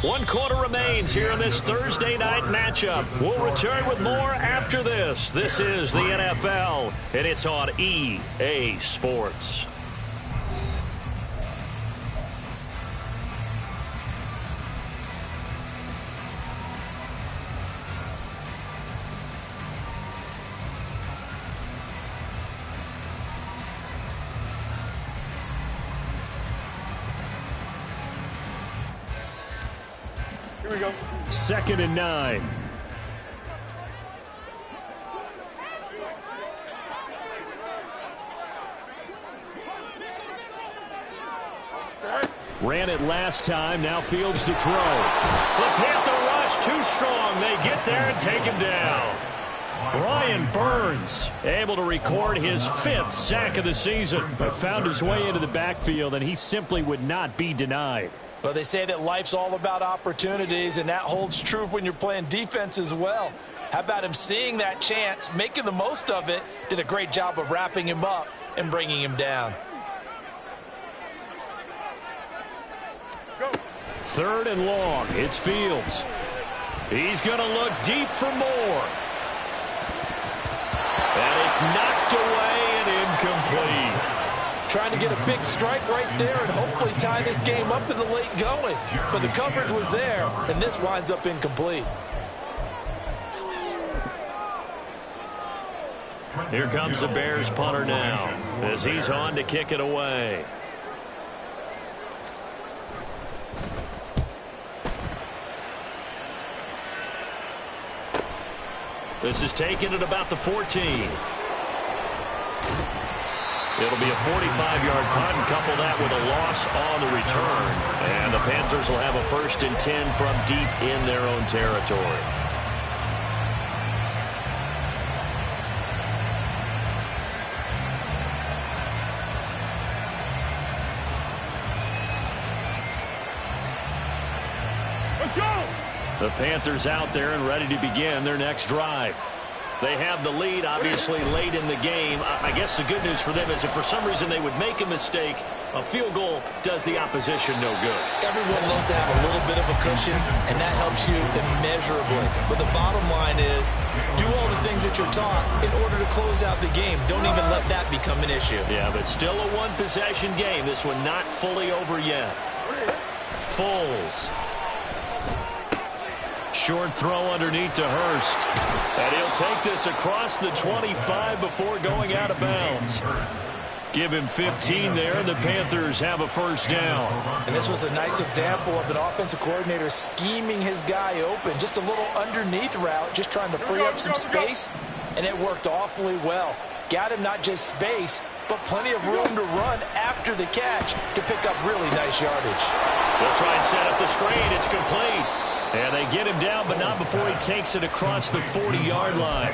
One quarter remains here in this Thursday night matchup. We'll return with more after this. This is the NFL, and it's on EA Sports. Here we go. 2nd and 9. Ran it last time. Now Fields to throw. The Panther rush too strong. They get there and take him down. Brian Burns able to record his 5th sack of the season, but found his way into the backfield, and he simply would not be denied. Well, they say that life's all about opportunities, and that holds true when you're playing defense as well. How about him seeing that chance, making the most of it, did a great job of wrapping him up and bringing him down. Go. 3rd and long. It's Fields. He's going to look deep for more. And it's knocked away and incomplete. Trying to get a big strike right there and hopefully tie this game up in the late going. But the coverage was there, and this winds up incomplete. Here comes the Bears punter now as he's on to kick it away. This is taken at about the 14. It'll be a 45-yard punt, and couple that with a loss on the return. And the Panthers will have a 1st and 10 from deep in their own territory. Let's go! The Panthers out there and ready to begin their next drive. They have the lead, obviously, late in the game. I guess the good news for them is if for some reason they would make a mistake, a field goal does the opposition no good. Everyone loves to have a little bit of a cushion, and that helps you immeasurably. But the bottom line is, do all the things that you're taught in order to close out the game. Don't even let that become an issue. Yeah, but still a one-possession game. This one not fully over yet. Foles. Short throw underneath to Hurst. And he'll take this across the 25 before going out of bounds. Give him 15 there, and the Panthers have a 1st down. And this was a nice example of an offensive coordinator scheming his guy open. Just a little underneath route, just trying to free up some space, and it worked awfully well. Got him not just space, but plenty of room to run after the catch to pick up really nice yardage. They'll try and set up the screen. It's complete. And they get him down, but not before he takes it across the 40-yard line.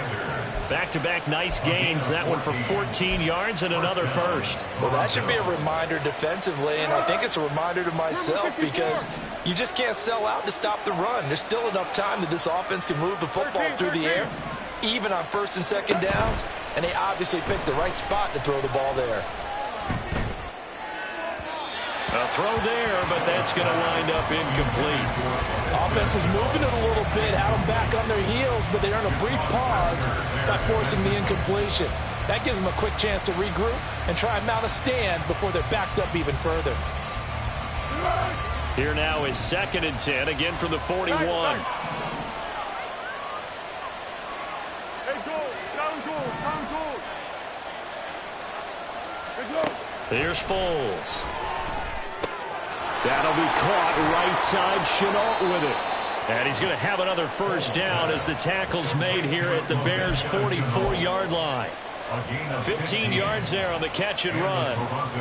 Back-to-back nice gains. That one for 14 yards and another 1st. Well, that should be a reminder defensively, and I think it's a reminder to myself because you just can't sell out to stop the run. There's still enough time that this offense can move the football through the air, even on 1st and 2nd downs, and they obviously picked the right spot to throw the ball there. A throw there, but that's going to wind up incomplete. Offense was moving it a little bit, had them back on their heels, but they earned a brief pause by forcing the incompletion. That gives them a quick chance to regroup and try and mount a stand before they're backed up even further. Here now is 2nd and 10, again from the 41. Hey, goal, down goal, down goal. Hey, goal. Here's Foles. That'll be caught right side. Chenault with it. And he's going to have another 1st down as the tackle's made here at the Bears' 44-yard line. 15 yards there on the catch and run.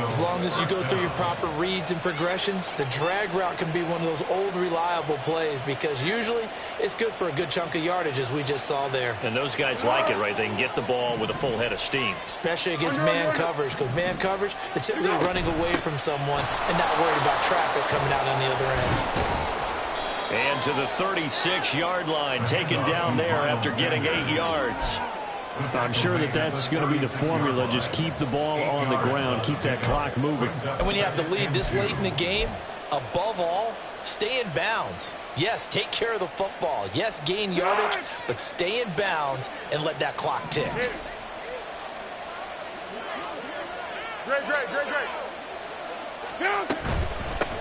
As long as you go through your proper reads and progressions, the drag route can be one of those old reliable plays because usually it's good for a good chunk of yardage as we just saw there. And those guys like it, right? They can get the ball with a full head of steam. Especially against man coverage because man coverage, they're typically running away from someone and not worried about traffic coming out on the other end. And to the 36-yard line, taken down there after getting 8 yards. I'm sure that that's going to be the formula. Just keep the ball on the ground. Keep that clock moving. And when you have the lead this late in the game, above all, stay in bounds. Yes, take care of the football. Yes, gain yardage, but stay in bounds and let that clock tick. Great.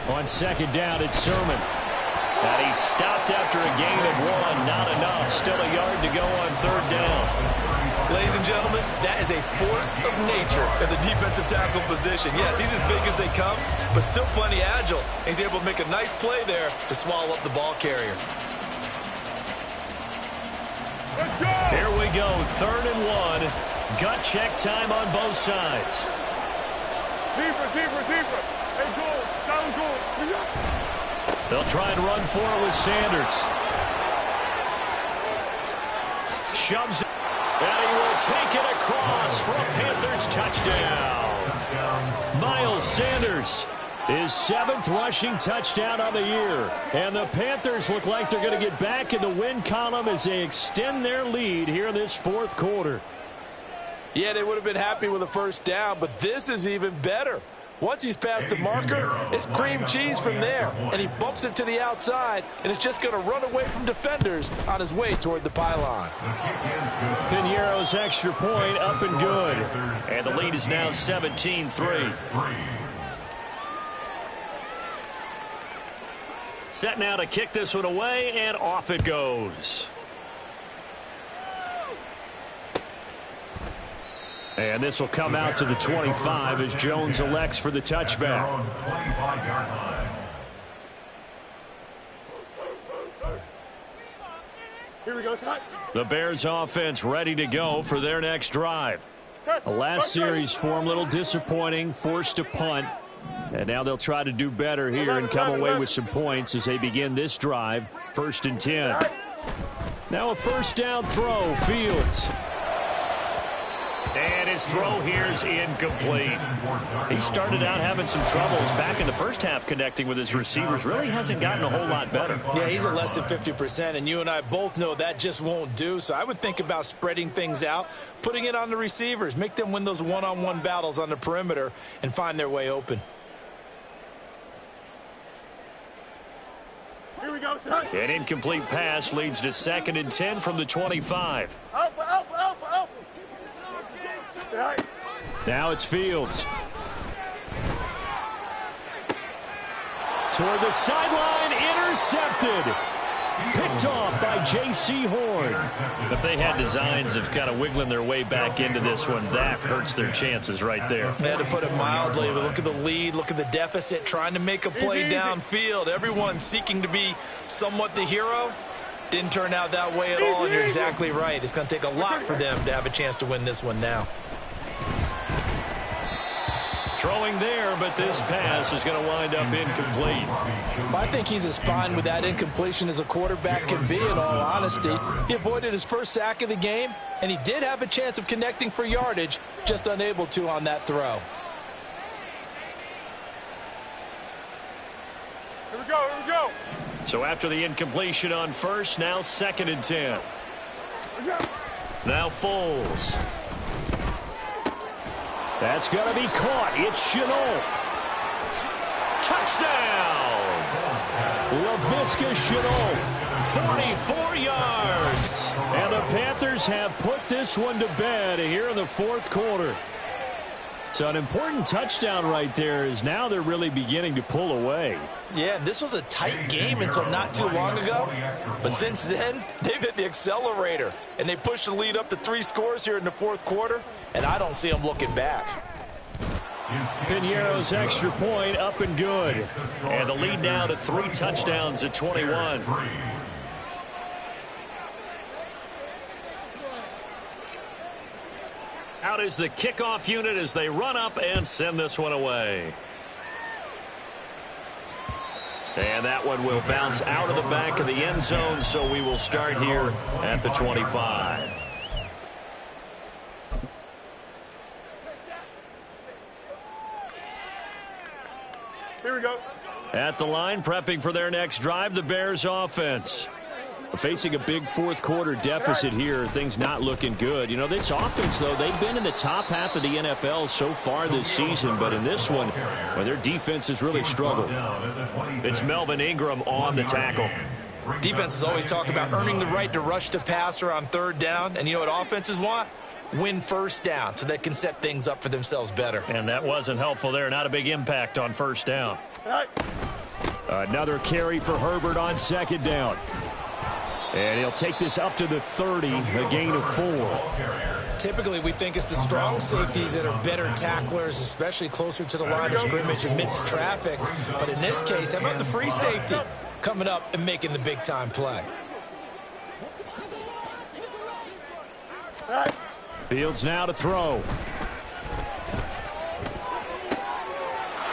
On 2nd down, it's Sermon. And he's stopped after a gain of 1. Not enough. Still a yard to go on 3rd down. Ladies and gentlemen, that is a force of nature at the defensive tackle position. Yes, he's as big as they come, but still plenty agile. He's able to make a nice play there to swallow up the ball carrier. Let's go! Here we go, 3rd and 1. Gut check time on both sides. Deeper. Hey, goal, down They'll try and run for it with Sanders. Shoves it, and he will take it across for a Panthers touchdown. Miles Sanders, his 7th rushing touchdown on the year. And the Panthers look like they're going to get back in the win column as they extend their lead here in this 4th quarter. Yeah, they would have been happy with a first down, but this is even better. Once he's past the marker, it's cream cheese from there. And he bumps it to the outside, and it's just going to run away from defenders on his way toward the pylon. Piñeiro's extra point up and good. And the lead is now 17-3. Set now to kick this one away, and off it goes. And this will come out to the 25 as Jones elects for the touchback. Here we go, son. The Bears offense ready to go for their next drive. The last series for them, a little disappointing, forced to punt. And now they'll try to do better here and come away with some points as they begin this drive. 1st and 10. Now a first down throw, Fields. And his throw here is incomplete. He started out having some troubles back in the first half connecting with his receivers. Really hasn't gotten a whole lot better. Yeah, he's at less than 50%, and you and I both know that just won't do. So I would think about spreading things out, putting it on the receivers, make them win those one-on-one battles on the perimeter and find their way open. Here we go, son. An incomplete pass leads to 2nd and 10 from the 25. Alpha. Now it's Fields. Toward the sideline, intercepted. Picked off by J.C. Horn. If they had designs of kind of wiggling their way back into this one, that hurts their chances right there. They had to put it mildly, but look at the lead, look at the deficit, trying to make a play downfield. Everyone seeking to be somewhat the hero. Didn't turn out that way at all, and you're exactly right. It's going to take a lot for them to have a chance to win this one now. Throwing there, but this pass is going to wind up incomplete. I think he's as fine with that incompletion as a quarterback can be, in all honesty. He avoided his first sack of the game, and he did have a chance of connecting for yardage, just unable to on that throw. Here we go. So after the incompletion on first, now 2nd and 10. Now Foles. That's going to be caught. It's Chenault. Touchdown! Laviska Chenault, 44 yards. And the Panthers have put this one to bed here in the 4th quarter. So an important touchdown right there is now they're really beginning to pull away. Yeah, this was a tight game until not too long ago. But since then, they've hit the accelerator. And they pushed the lead up to 3 scores here in the 4th quarter. And I don't see them looking back. Piñeiro's extra point up and good. And the lead now to 3 touchdowns at 21. Out is the kickoff unit as they run up and send this one away. And that one will bounce out of the back of the end zone, so we will start here at the 25. Here we go. At the line, prepping for their next drive, the Bears offense. Facing a big 4th quarter deficit here, things not looking good. You know, this offense, though, they've been in the top half of the NFL so far this season, but in this one, well, their defense has really struggled. It's Melvin Ingram on the tackle. Defenses always talk about earning the right to rush the passer on 3rd down, and you know what offenses want? Win first down so they can set things up for themselves better. And that wasn't helpful there. Not a big impact on first down. Another carry for Herbert on 2nd down. And he'll take this up to the 30, a gain of 4. Typically, we think it's the strong safeties that are better tacklers, especially closer to the line of scrimmage amidst traffic. But in this case, how about the free safety coming up and making the big-time play? Fields now to throw.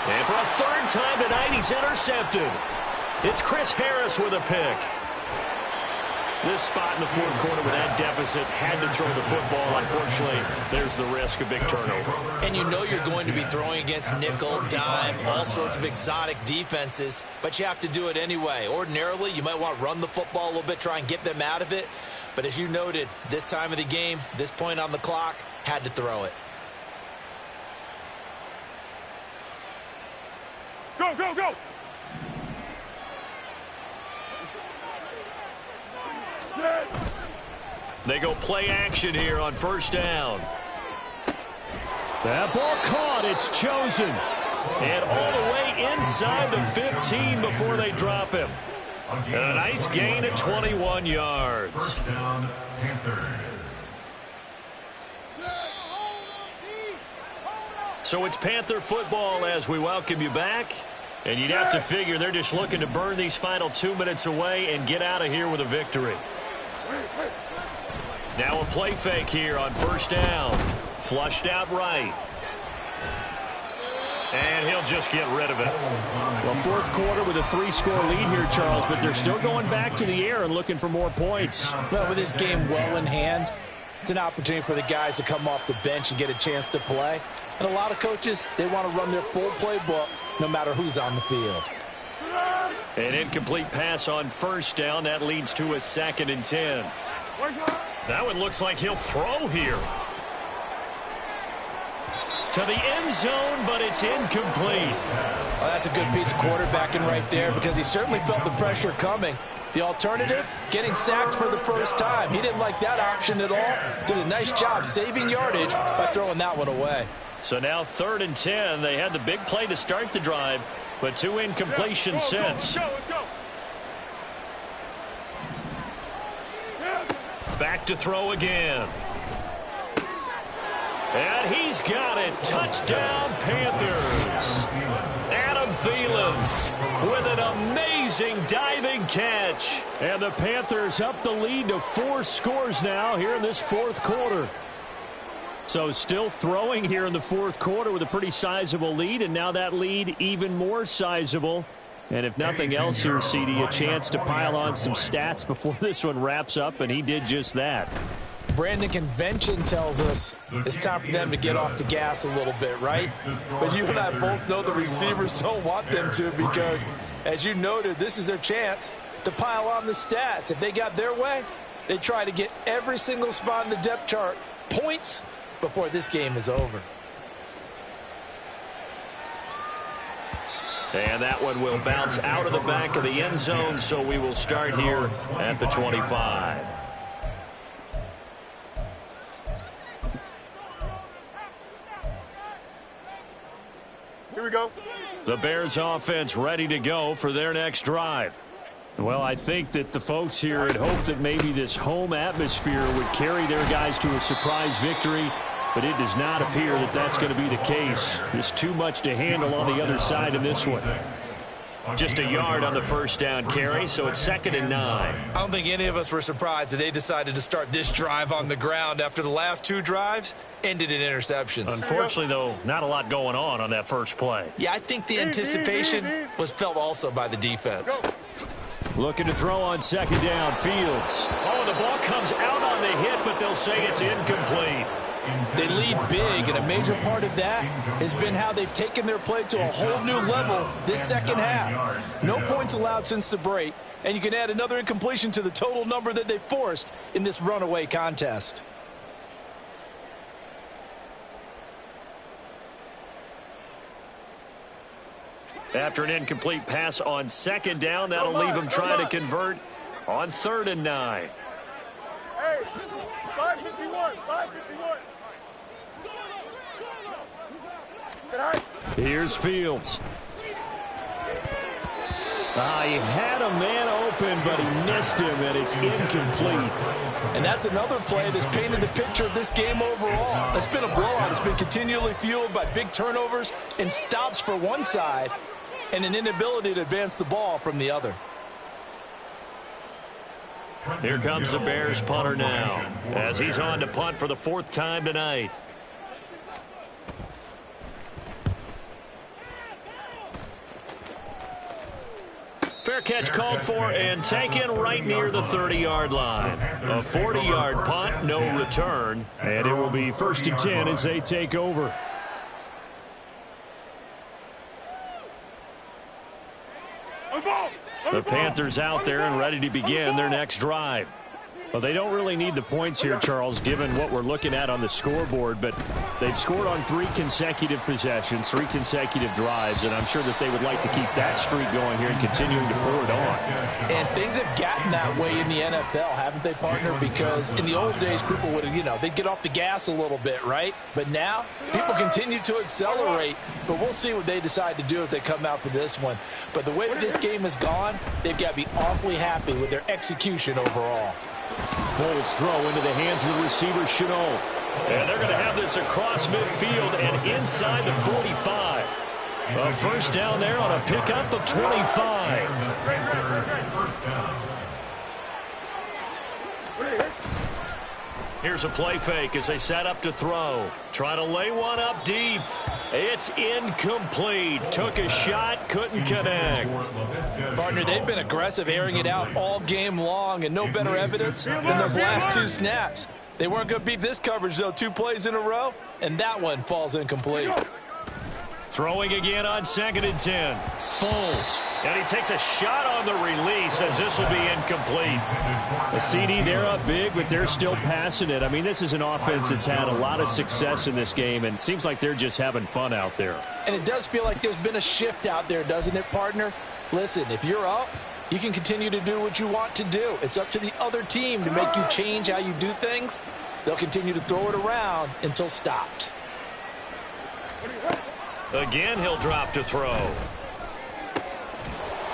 And for a third time tonight, he's intercepted. It's Chris Harris with a pick. This spot in the fourth quarter with that deficit, had to throw the football. Unfortunately, there's the risk of big turnover. And you know you're going to be throwing against nickel, dime, all sorts of exotic defenses, but you have to do it anyway. Ordinarily, you might want to run the football a little bit, try and get them out of it. But as you noted, this time of the game, this point on the clock, had to throw it. Go, go, go! They go play action here on first down. That ball caught. It's chosen. And all the way inside the 15 before they drop him. And a nice gain at 21 yards. First down, Panthers. So it's Panther football as we welcome you back. And you'd have to figure they're just looking to burn these final 2 minutes away and get out of here with a victory. Now a play fake here on first down. Flushed out right. And he'll just get rid of it. Well, fourth quarter with a 3-score lead here, Charles, but they're still going back to the air and looking for more points. Well, with this game well in hand, it's an opportunity for the guys to come off the bench and get a chance to play. And a lot of coaches, they want to run their full playbook no matter who's on the field. An incomplete pass on first down. That leads to a 2nd and 10. That one looks like he'll throw here. To the end zone, but it's incomplete. Well, that's a good piece of quarterbacking right there because he certainly felt the pressure coming. The alternative, getting sacked for the first time. He didn't like that option at all. Did a nice job saving yardage by throwing that one away. So now 3rd and 10. They had the big play to start the drive, but 2 incompletions since. Back to throw again. And he's got it. Touchdown, Panthers. Adam Thielen with an amazing diving catch. And the Panthers up the lead to 4 scores now here in this fourth quarter. So still throwing here in the fourth quarter with a pretty sizable lead, and now that lead even more sizable. And if nothing else here, CD, a chance to pile on some stats before this one wraps up, and he did just that. Brandon, convention tells us it's time for them to get off the gas a little bit, right? But you and I both know the receivers don't want them to because, as you noted, this is their chance to pile on the stats. If they got their way, they try to get every single spot in the depth chart points before this game is over. And that one will bounce out of the back of the end zone, so we will start here at the 25. Here we go. The Bears offense ready to go for their next drive. Well, I think that the folks here had hoped that maybe this home atmosphere would carry their guys to a surprise victory, but it does not appear that that's going to be the case. There's too much to handle on the other side of this one. Just a yard on the first down carry, so it's 2nd and 9. I don't think any of us were surprised that they decided to start this drive on the ground after the last 2 drives ended in interceptions. Unfortunately, though, not a lot going on that first play. Yeah, I think the anticipation was felt also by the defense. Looking to throw on 2nd down, Fields. Oh, the ball comes out on the hit, but they'll say it's incomplete. They lead big, and a major part of that has been how they've taken their play to a whole new level this second half. No points allowed since the break, and you can add another incompletion to the total number that they forced in this runaway contest. After an incomplete pass on 2nd down, that'll leave them trying to convert on 3rd and 9. Hey, 551, 551. Sit high. Here's Fields. He had a man open, but he missed him, and it's incomplete. And that's another play that's painted the picture of this game overall. It's been a blowout. It's been continually fueled by big turnovers and stops for one side and an inability to advance the ball from the other. Here comes the Bears punter now as he's on to punt for the 4th time tonight. fair catch called for and taken right near the 30-yard line. A 40-yard punt, no return, and it will be 1st and 10 as they take over. The Panthers out there and ready to begin their next drive. Well, they don't really need the points here, Charles, given what we're looking at on the scoreboard, but they've scored on 3 consecutive possessions, 3 consecutive drives, and I'm sure that they would like to keep that streak going here and continuing to pour it on. And things have gotten that way in the NFL, haven't they, partner? Because in the old days, people would, they'd get off the gas a little bit, right? But now, people continue to accelerate, but we'll see what they decide to do as they come out for this one. But the way that this game has gone, they've got to be awfully happy with their execution overall. Foles throw into the hands of the receiver, Chenault. And they're going to have this across midfield and inside the 45. A first down there on a pickup of 25. Here's a play fake as they set up to throw. Try to lay one up deep. It's incomplete. Took a shot, couldn't connect. Partner, they've been aggressive, airing it out all game long, and no better evidence than those last 2 snaps. They weren't going to beat this coverage, though. 2 plays in a row, and that one falls incomplete. Throwing again on 2nd and 10. Foles. And he takes a shot on the release as this will be incomplete. A CD, they're up big, but they're still passing it. I mean, this is an offense that's had a lot of success in this game, and it seems like they're just having fun out there. And it does feel like there's been a shift out there, doesn't it, partner? Listen, if you're up, you can continue to do what you want to do. It's up to the other team to make you change how you do things. They'll continue to throw it around until stopped. Again, he'll drop to throw.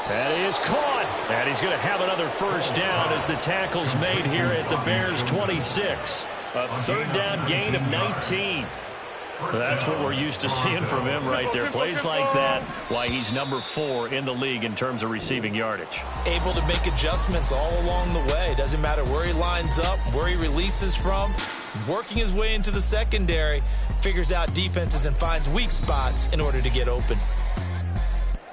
That is caught. And he's going to have another first down as the tackle's made here at the Bears' 26. A 3rd down gain of 19. That's what we're used to seeing from him right there. Plays like that, why he's number 4 in the league in terms of receiving yardage. Able to make adjustments all along the way. Doesn't matter where he lines up, where he releases from. Working his way into the secondary, figures out defenses and finds weak spots in order to get open.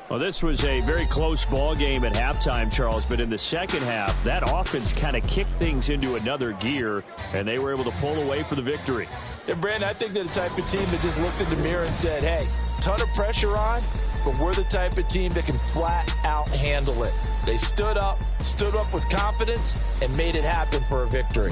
Well, this was a very close ball game at halftime, Charles, but in the second half, that offense kind of kicked things into another gear, and they were able to pull away for the victory. Yeah, Brandon, I think they're the type of team that just looked in the mirror and said, hey, ton of pressure on, but we're the type of team that can flat out handle it. They stood up with confidence, and made it happen for a victory.